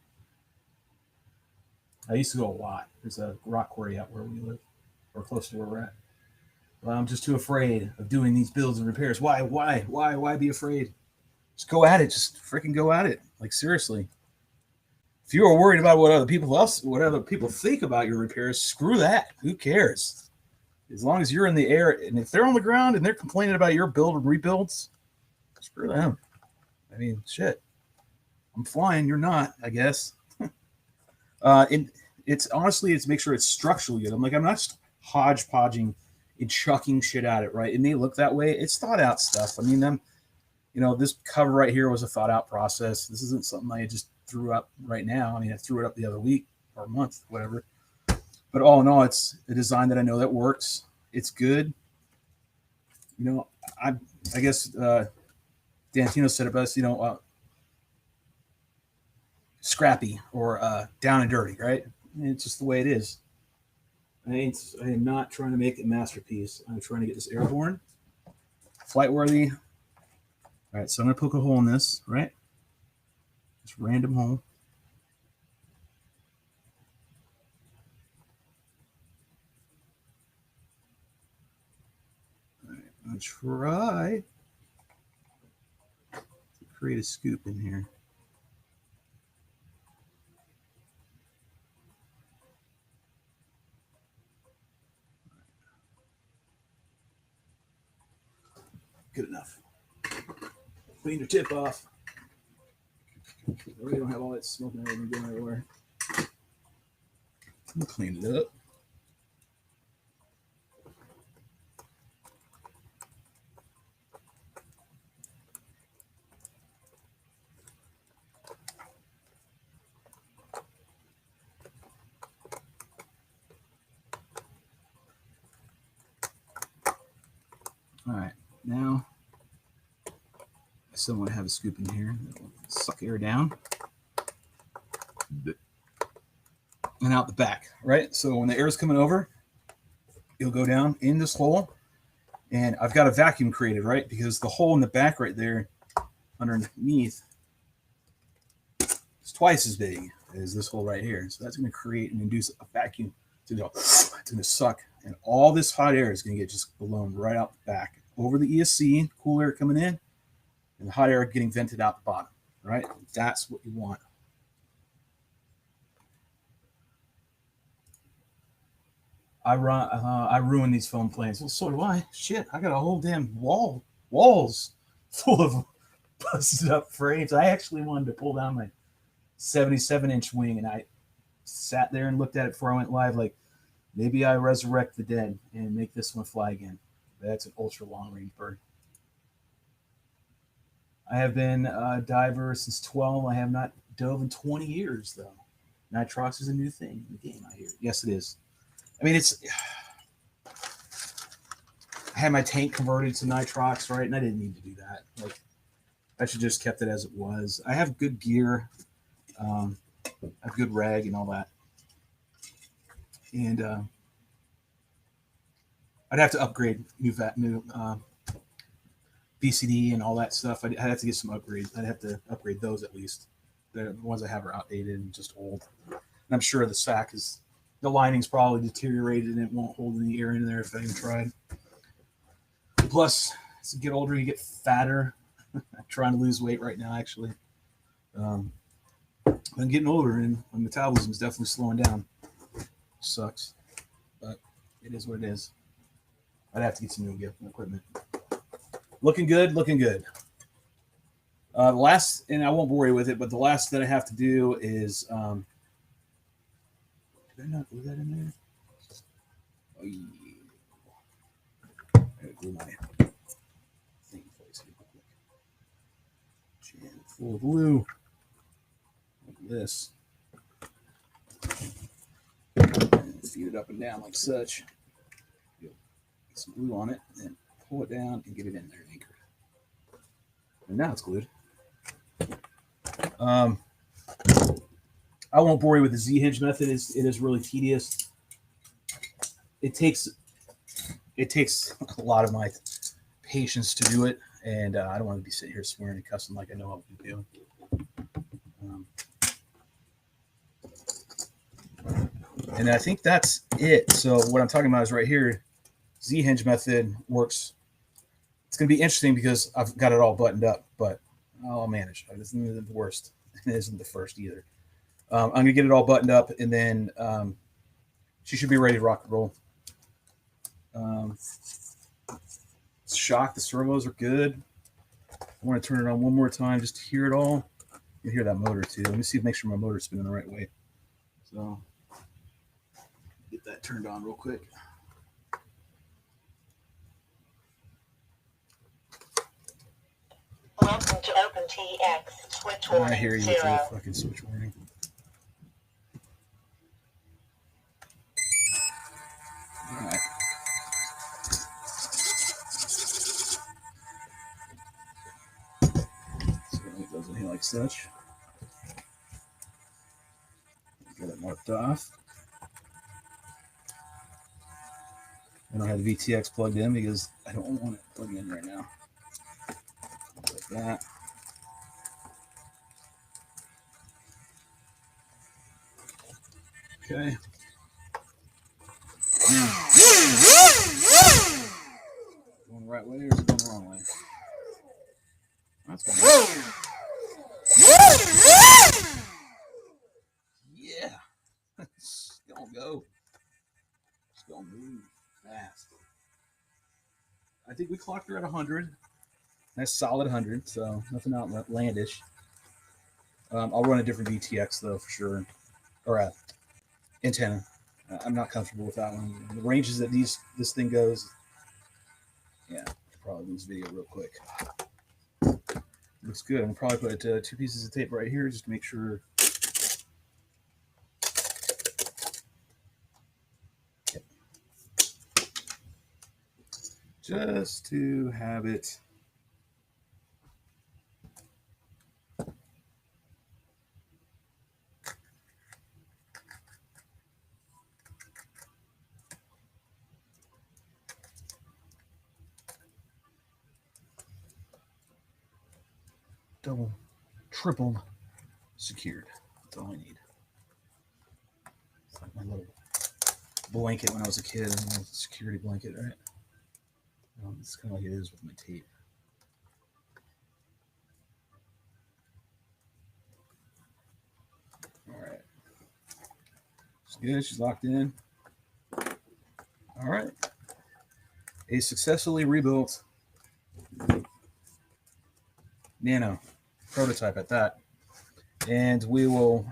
I used to go a lot. There's a rock quarry out where we live, or close to where we're at. Well, I'm just too afraid of doing these builds and repairs. Why be afraid? Just go at it. Just freaking go at it. Like, seriously. If you are worried about what other people think about your repairs, screw that. Who cares? As long as you're in the air, and if they're on the ground and they're complaining about your build and rebuilds, screw them. I mean, shit. I'm flying. You're not, I guess. And it's honestly, it's make sure it's structurally good. I'm not hodgepodging and chucking shit at it, right? It may look that way. It's thought out stuff. I mean, this cover right here was a thought out process. This isn't something I just threw up right now. I mean, I threw it up the other week or month, whatever. But all in all, it's a design that I know that works. It's good. I guess Dantino said it best. Scrappy or down and dirty, right? It's just the way it is. I am not trying to make a masterpiece. I'm trying to get this airborne, flight worthy. All right, so I'm going to poke a hole in this, right? Just random hole. All right, I'm going to try to create a scoop in here. Good enough. Clean your tip off. We don't have all that smoke and everything going everywhere. I'm gonna clean it up. All right, now I still want to have a scoop in here that will suck air down and out the back, right? So when the air is coming over, it'll go down in this hole, and I've got a vacuum created, right? Because the hole in the back right there underneath is twice as big as this hole right here. So that's going to create and induce a vacuum. It's going to suck, and all this hot air is going to get just blown right out the back over the ESC, cool air coming in, and the hot air getting vented out the bottom, right? That's what you want. I ruin these foam planes. Well, so do I. Shit, I got a whole damn walls full of busted up frames. I actually wanted to pull down my 77-inch wing, and I sat there and looked at it before I went live. Like, maybe I resurrect the dead and make this one fly again. That's an ultra long range bird. I have been a diver since 12. I have not dove in 20 years, though. Nitrox is a new thing in the game, I hear. Yes, it is. I mean, I had my tank converted to nitrox, right? And I didn't need to do that. Like, I should just kept it as it was. I have good gear, I have good rag and all that. And I'd have to upgrade new BCD and all that stuff. I'd have to get some upgrades. I'd have to upgrade those at least. The ones I have are outdated and just old. And I'm sure the lining's probably deteriorated and it won't hold any air in there if I even tried. Plus, as you get older, you get fatter. I'm trying to lose weight right now, actually. I'm getting older and my metabolism is definitely slowing down. Sucks, but it is what it is. I'd have to get some new equipment. Looking good, looking good. The last, and I won't bore you with it, but the last that I have to do is, did I not glue that in there? Oh, yeah. I gotta glue my thing place here real quick. Jam full of glue. Like this. And feed it up and down like such. Get some glue on it, and then pull it down and get it in there and anchor it. And now it's glued. I won't bore you with the Z-hinge method. It is really tedious. It takes a lot of my patience to do it, and I don't want to be sitting here swearing and cussing like I know what I'm doing. And I think that's it. So what I'm talking about is right here. Z-hinge method works. It's going to be interesting because I've got it all buttoned up, but I'll manage. It isn't the worst. It isn't the first either. I'm going to get it all buttoned up, and then she should be ready to rock and roll. Shock, the servos are good. I want to turn it on one more time just to hear it all. You hear that motor too. Let me see, make sure my motor's spinning the right way. So get that turned on real quick. Welcome to OpenTX. Switch warning. I hear you with 0. the fucking switch warning. All right. So it goes in here like such. Get it marked off. I don't have the VTX plugged in because I don't want it plugged in right now. Like that. Okay. Going the right way or is it going the wrong way? That's going yeah. It's gonna go. It's gonna move fast. I think we clocked her at 100. That's solid 100, so nothing outlandish. I'll run a different VTX though for sure, or antenna. I'm not comfortable with that one. The ranges that this thing goes, yeah, probably lose video real quick. Looks good. I'm probably put 2 pieces of tape right here just to make sure. Yep. Just to have it. Double, triple secured. That's all I need. It's like my little blanket when I was a kid, a little security blanket, right? It's kind of like it is with my tape. All right. She's good. She's locked in. All right. A successfully rebuilt Nano prototype at that. And we'll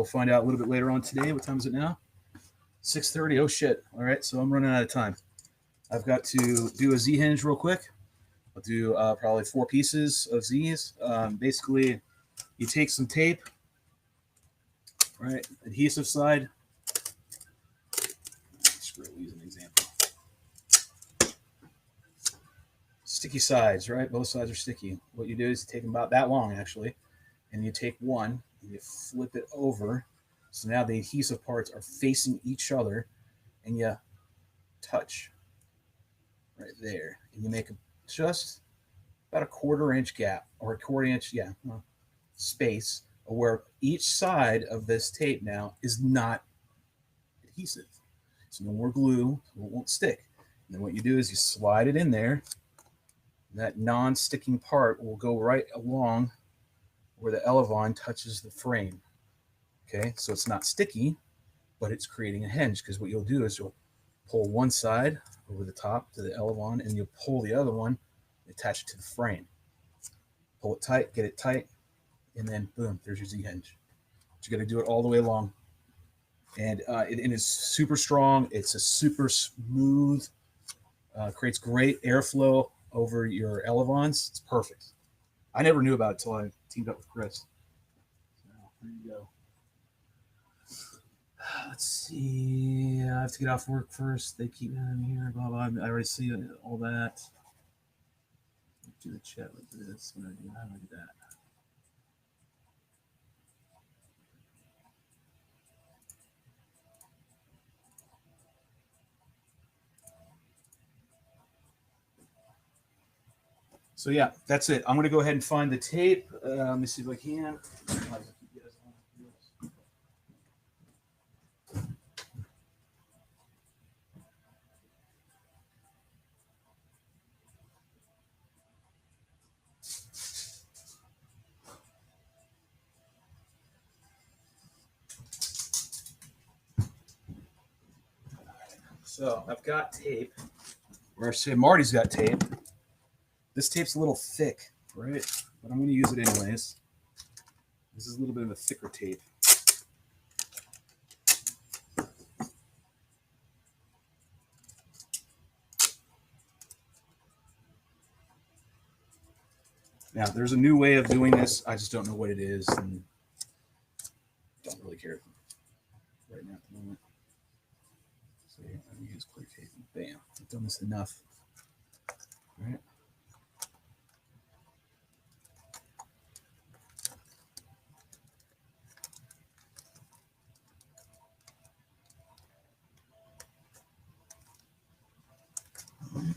find out a little bit later on today. What time is it now? 6:30. Oh shit. All right, so I'm running out of time. I've got to do a Z hinge real quick. I'll do probably 4 pieces of Z's. Basically, you take some tape, right? Adhesive side. Screw it, we'll use an example. Sticky sides, right? Both sides are sticky. What you do is you take them about that long, actually, and you take one and you flip it over. So now the adhesive parts are facing each other, and you touch. right there, and you make just about a 1/4 inch gap or a 1/4 inch, space where each side of this tape now is not adhesive. So no more glue, so it won't stick. And then what you do is you slide it in there. That non-sticking part will go right along where the elevon touches the frame. Okay, so it's not sticky, but it's creating a hinge, because what you'll do is you'll pull one side over the top to the elevon, and you'll pull the other one, attach it to the frame. Pull it tight, get it tight, and then boom, there's your Z-hinge. But you got to do it all the way along. And it is super strong. It's a super smooth, creates great airflow over your elevons. It's perfect. I never knew about it until I teamed up with Chris. So there you go. Let's see. I have to get off work first. They keep me in here. Blah blah. I already see all that. Do the chat like this. What do I do? How do I do that? So yeah, that's it. I'm gonna go ahead and find the tape. Let me see if I can. So I've got tape. Or say Marty's got tape. This tape's a little thick, right? But I'm going to use it anyways. This is a little bit of a thicker tape. Now, there's a new way of doing this. I just don't know what it is, and don't really care right now at the moment. So here, I'm going to use clear tape. Bam. I've done this enough. All right.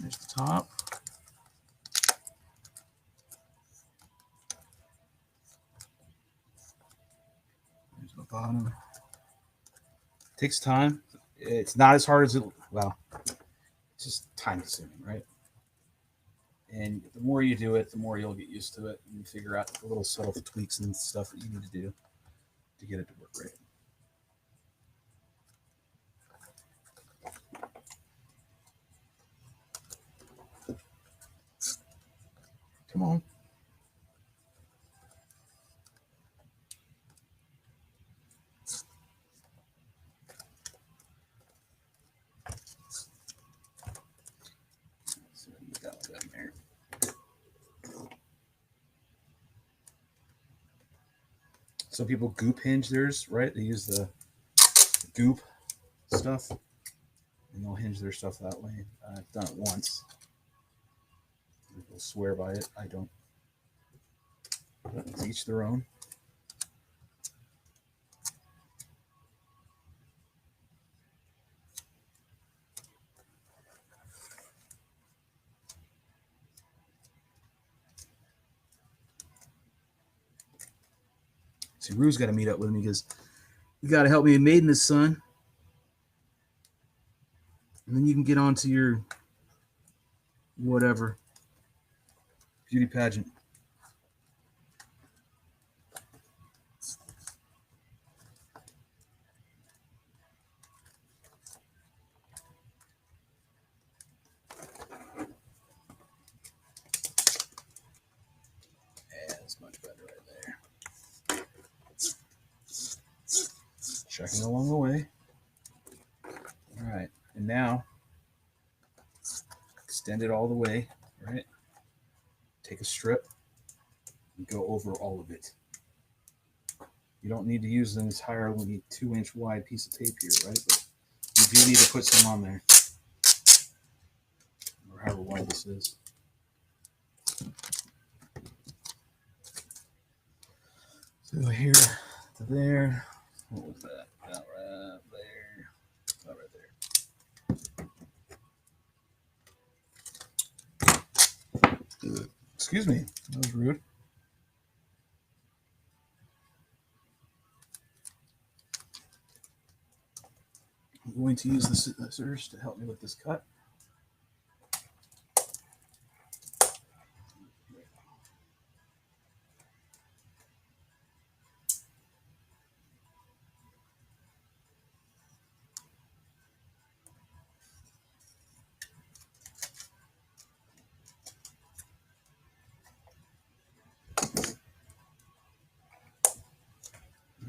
There's the top. There's the bottom. Takes time. It's not as hard as it, well, it's just time consuming, right? And the more you do it, the more you'll get used to it, and you figure out the little subtle tweaks and stuff that you need to do to get it to work right. Come on. So you got that in there. Some people goop hinge theirs, right? They use the goop stuff, and they'll hinge their stuff that way. I've done it once. People swear by it. I don't. But it's each their own. See, Rue's got to meet up with me because you got to help me maiden this, son. And then you can get on to your whatever beauty pageant. Yeah, that's much better right there. Checking along the way. All right, and now extend it all the way, right? Take a strip and go over all of it. You don't need to use an entirely 2-inch wide piece of tape here, right? But you do need to put some on there, or however wide this is. So here to there. What was that? About right there. About right there. Excuse me, that was rude. I'm going to use the scissors to help me with this cut.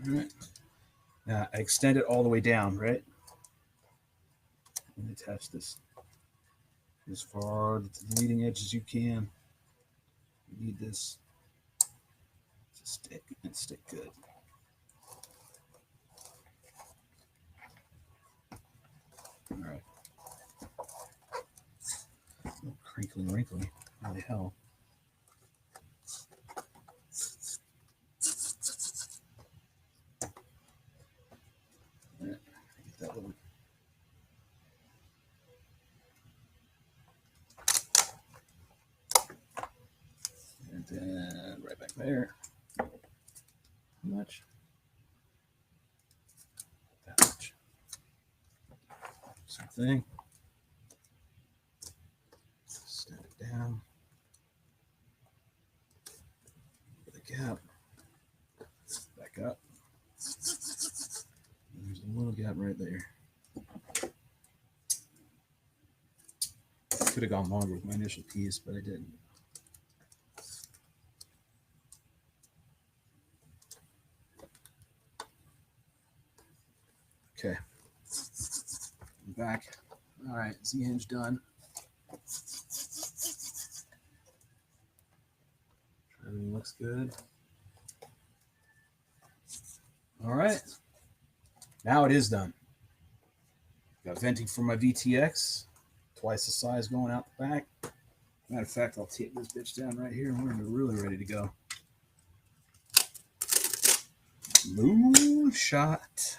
All right. Now I extend it all the way down, right? And attach this as far to the leading edge as you can. You need this to stick and stick good. All right. Oh, crinkly, wrinkly. Holy hell. All right. Get that little. And then right back there. How much? That much. Same thing. Step it down. Put a gap. Back up. And there's a little gap right there. Could have gone longer with my initial piece, but I didn't. Okay. I'm back. All right, Z-hinge done. Everything looks good. All right. Now it is done. Got venting for my VTX. Twice the size going out the back. Matter of fact, I'll tape this bitch down right here and we're really ready to go. Moonshot.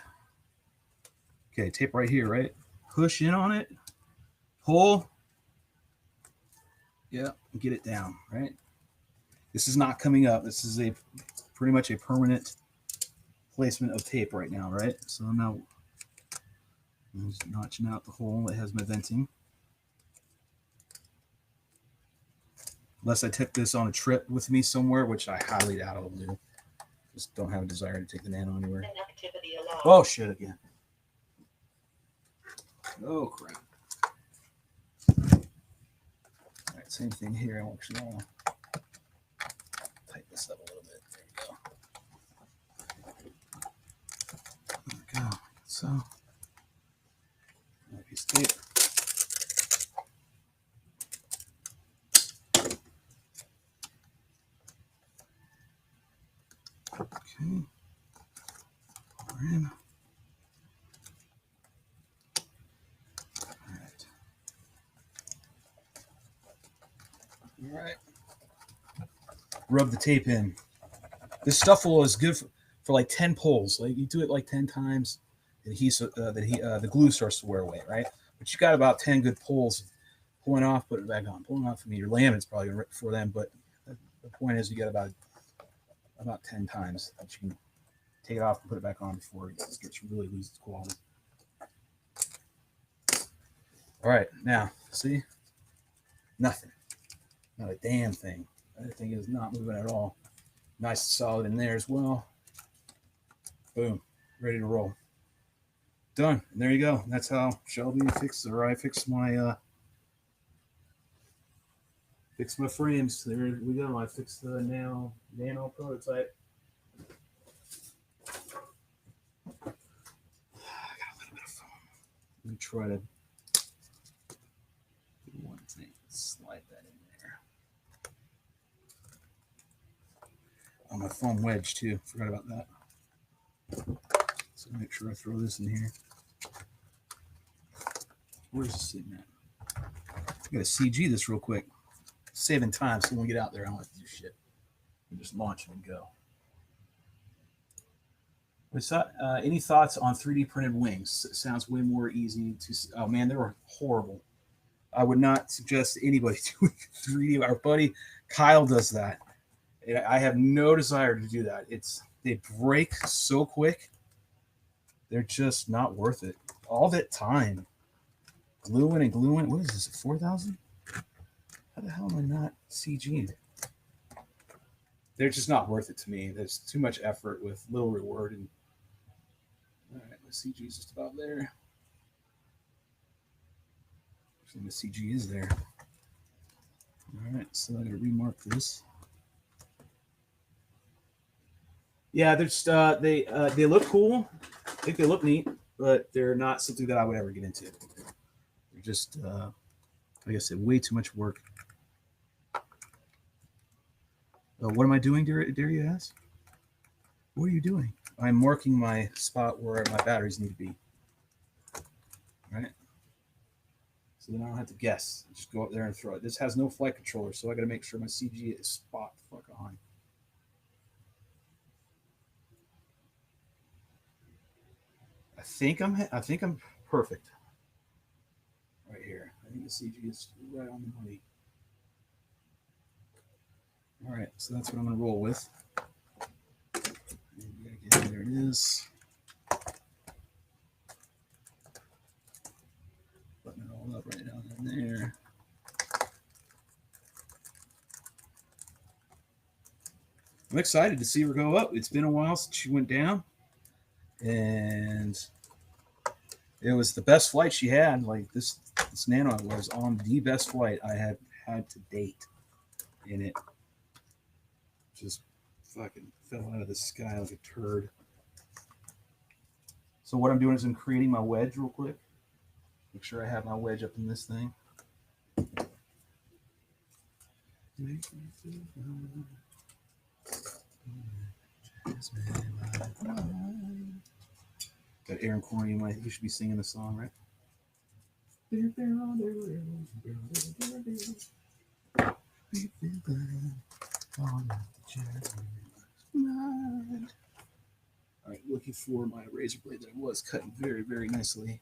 Okay, tape right here, right? Push in on it. Pull. Yeah, get it down, right? This is not coming up. This is a pretty much a permanent placement of tape right now, right? So I'm now just notching out the hole that has my venting. Unless I took this on a trip with me somewhere, which I highly doubt I'll do. Just don't have a desire to take the Nano anywhere. Oh, shit again. Oh, crap. All right, same thing here. I actually want to tighten this up a little bit. There we go. So, another piece of tape. Okay. We're in. All right. Rub the tape in. This stuff is good for like 10 pulls. Like you do it like 10 times, the glue starts to wear away, right? But you got about 10 good pulls. Pulling off, putting it back on. Pulling off. I mean, your laminate's probably gonna rip before then, but the point is you got about 10 times that you can take it off and put it back on before it gets really lose its quality. All right, now see, nothing, not a damn thing. That thing is not moving at all. Nice and solid in there as well. Boom, ready to roll. Done. And there you go. That's how Shelby fixed, or I fixed my frames. There we go. I fixed the Nano prototype. I got a little bit of foam. Let me try to do one thing. Slide that in there. Oh, my foam wedge too. Forgot about that. So make sure I throw this in here. Where's this sitting at? I gotta CG this real quick. Saving time so when we get out there, I don't have to do shit. We just launch and go. Any thoughts on 3D printed wings? It sounds way more easy to. Oh man, they were horrible. I would not suggest anybody doing 3D. Our buddy Kyle does that. I have no desire to do that. They break so quick. They're just not worth it. All that time gluing and gluing. What is this? 4,000? How the hell am I not CG'd? They're just not worth it to me. There's too much effort with little reward. And all right, my CG is just about there. Actually, the CG is there. All right, so I'm gonna remark this. Yeah, they're just they look cool. I think they look neat, but they're not something that I would ever get into. They're just, like I said, way too much work. What am I doing, dare you ask? What are you doing? I'm marking my spot where my batteries need to be. Right? So then I don't have to guess. Just go up there and throw it. This has no flight controller, so I got to make sure my CG is spot fuck on. I think I'm perfect. Right here. I think the CG is right on the money. All right, so that's what I'm going to roll with. And there it is. Button it all up right down in there. I'm excited to see her go up. It's been a while since she went down, and it was the best flight she had. Like this Nano was on the best flight I had had to date, and it just fucking fell out of the sky like a turd. So what I'm doing is I'm creating my wedge real quick. Make sure I have my wedge up in this thing. Got Aaron Corney in my. He should be singing the song, right? All right, looking for my razor blade that I was cutting very, very nicely.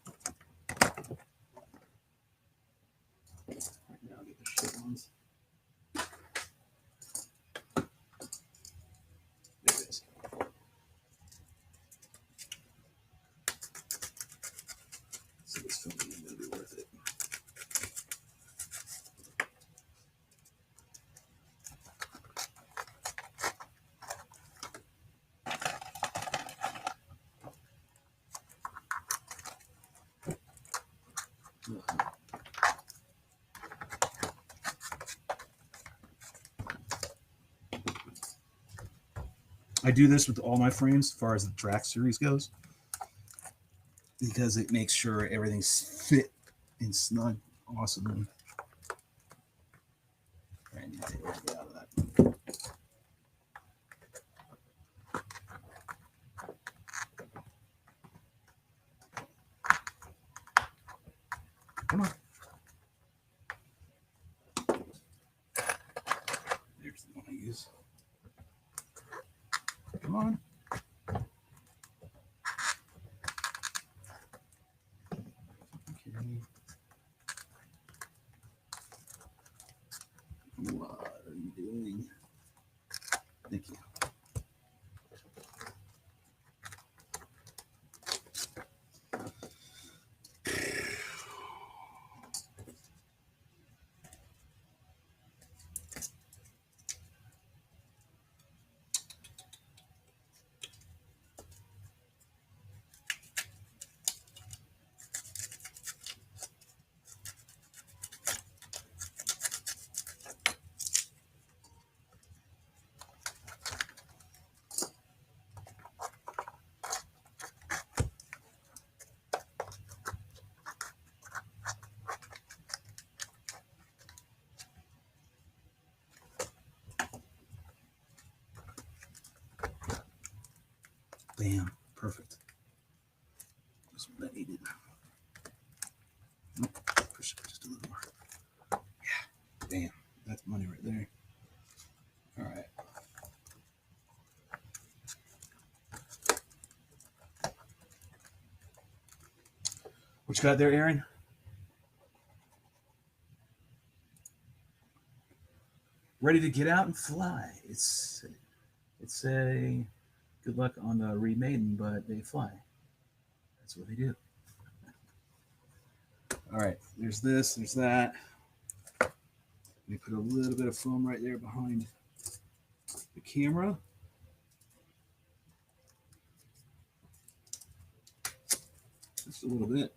Right now, I'll get the shit ones. There it is. So this filming is going to be worth it. I do this with all my frames as far as the Drak series goes because it makes sure everything's fit and snug awesomely. I need to take everything out of that. Come on. There's the one I use. Come on. Okay. What are you doing? Thank you. Bam. Perfect. That's what I needed. Nope. Push it just a little more. Yeah. Bam. That's money right there. All right. What you got there, Aaron? ready to get out and fly. It's a good luck on the Remaiden, but they fly. That's what they do. All right, there's this, there's that. Let me put a little bit of foam right there behind the camera. Just a little bit.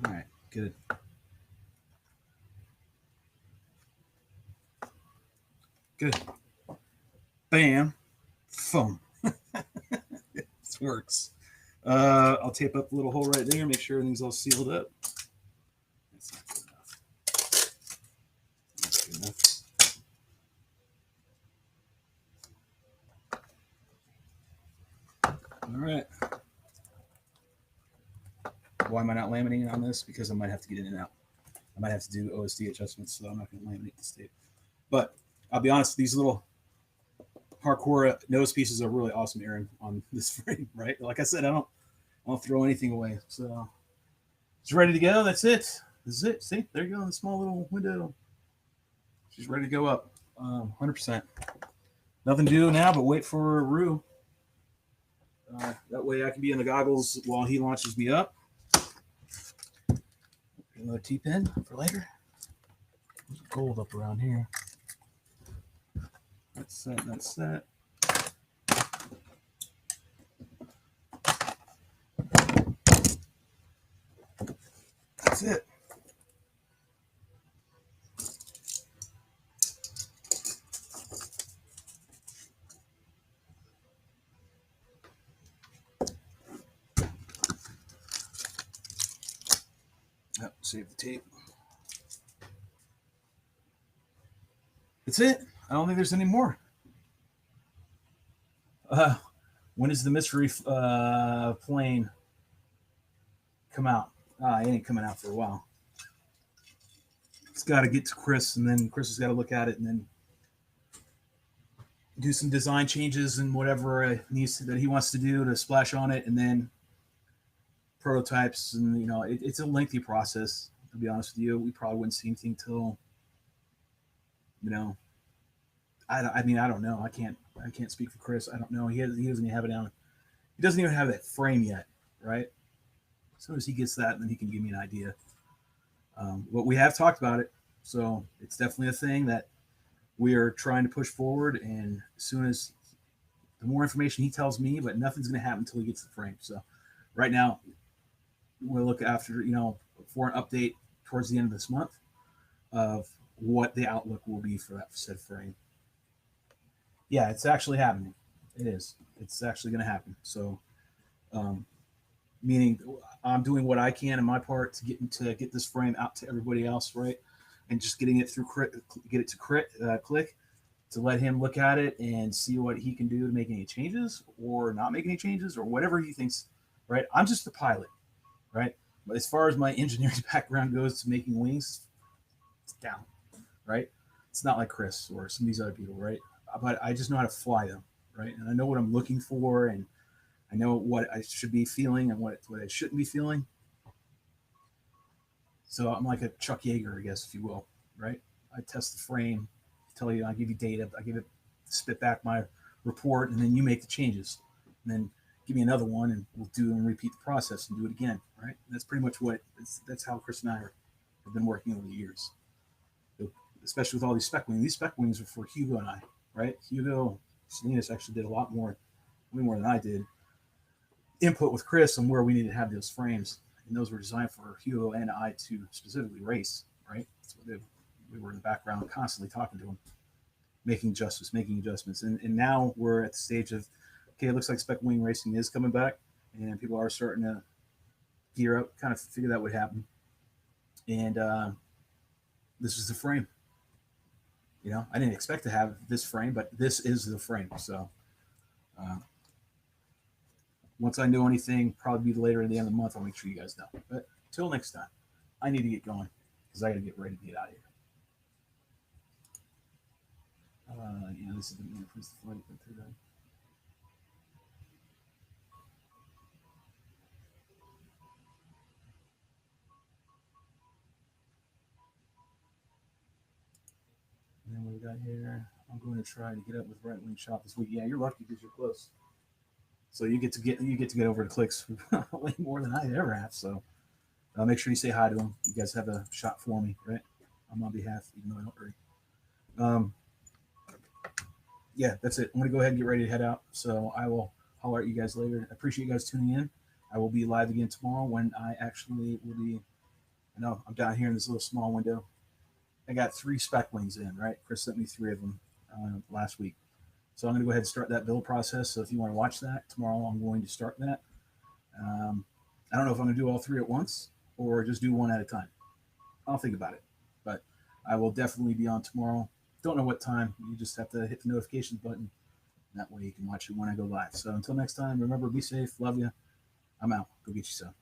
All right, good. Good. Bam. Foam. This works. I'll tape up a little hole right there, make sure everything's all sealed up. That's not good enough. That's good enough. All right. Why am I not laminating on this? Because I might have to get in and out. I might have to do OSD adjustments, so I'm not going to laminate this tape. But I'll be honest, these little hardcore nose pieces are really awesome, Aaron, on this frame, right? Like I said, I don't throw anything away. So it's ready to go. That's it. This is it. See, there you go in the small little window. She's ready to go up. 100%. Nothing to do now but wait for Rue. That way I can be in the goggles while he launches me up. Another T-pin for later. There's gold up around here. That's that. That's that. That's it. Yep, save the tape. That's it. I don't think there's any more. When does the mystery plane come out? It ain't coming out for a while. It's got to get to Chris, and then Chris has got to look at it, and then do some design changes and whatever that he wants to do to splash on it, and then prototypes. And it's a lengthy process. To be honest with you, we probably wouldn't see anything till I mean, I don't know. I can't speak for Chris. I don't know. He doesn't even have it down. He doesn't even have that frame yet, right? As soon as he gets that, then he can give me an idea. But we have talked about it, so it's definitely a thing that we are trying to push forward. And as soon as the more information he tells me, but nothing's going to happen until he gets the frame. So right now, we'll look after for an update towards the end of this month of what the outlook will be for that said frame. Yeah, it's actually happening. It is. It's actually going to happen. So, meaning I'm doing what I can in my part to get this frame out to everybody else, right? And just getting it through get it to Click to let him look at it and see what he can do to make any changes or not make any changes or whatever he thinks, right? I'm just the pilot, right? But as far as my engineering background goes to making wings, it's down, right? It's not like Chris or some of these other people, right? But I just know how to fly them, right? And I know what I'm looking for, and I know what I should be feeling and what I shouldn't be feeling. So I'm like a Chuck Yeager, I guess, if you will, right? I test the frame, tell you, I give you data, I give it, spit back my report, and then you make the changes. And then give me another one, and we'll do and repeat the process and do it again, right? And that's pretty much that's how Chris and I have been working over the years. Especially with all these spec wings. These spec wings are for Hugo and I, right? Hugo Salinas actually did a lot more, way more than I did, input with Chris on where we needed to have those frames. And those were designed for Hugo and I to specifically race, right? That's what we were in the background constantly talking to him, making adjustments. And now we're at the stage of, okay, it looks like spec wing racing is coming back, and people are starting to gear up, kind of figure that would happen. And this is the frame. I didn't expect to have this frame, but this is the frame. So once I know anything, probably be later in the end of the month, I'll make sure you guys know. But till next time, I need to get going because I got to get ready to get out of here. Yeah, this is the increase the flight through that. And then what we got here, I'm going to try to get up with RiteWing Shop this week. Yeah, you're lucky because you're close. So you get to get over to Clicks way more than I ever have. So make sure you say hi to them. You guys have a shot for me, right? On my behalf, even though I don't hurry. Yeah, that's it. I'm gonna go ahead and get ready to head out. So I will holler at you guys later. I appreciate you guys tuning in. I will be live again tomorrow when I actually will be. I know I'm down here in this little small window. I got 3 Spec Wings in, right? Chris sent me 3 of them last week. So I'm going to go ahead and start that build process. So if you want to watch that tomorrow, I'm going to start that. I don't know if I'm going to do all 3 at once or just do one at a time. I'll think about it. But I will definitely be on tomorrow. Don't know what time. You just have to hit the notifications button. That way you can watch it when I go live. So until next time, remember, be safe. Love you. I'm out. Go get you some.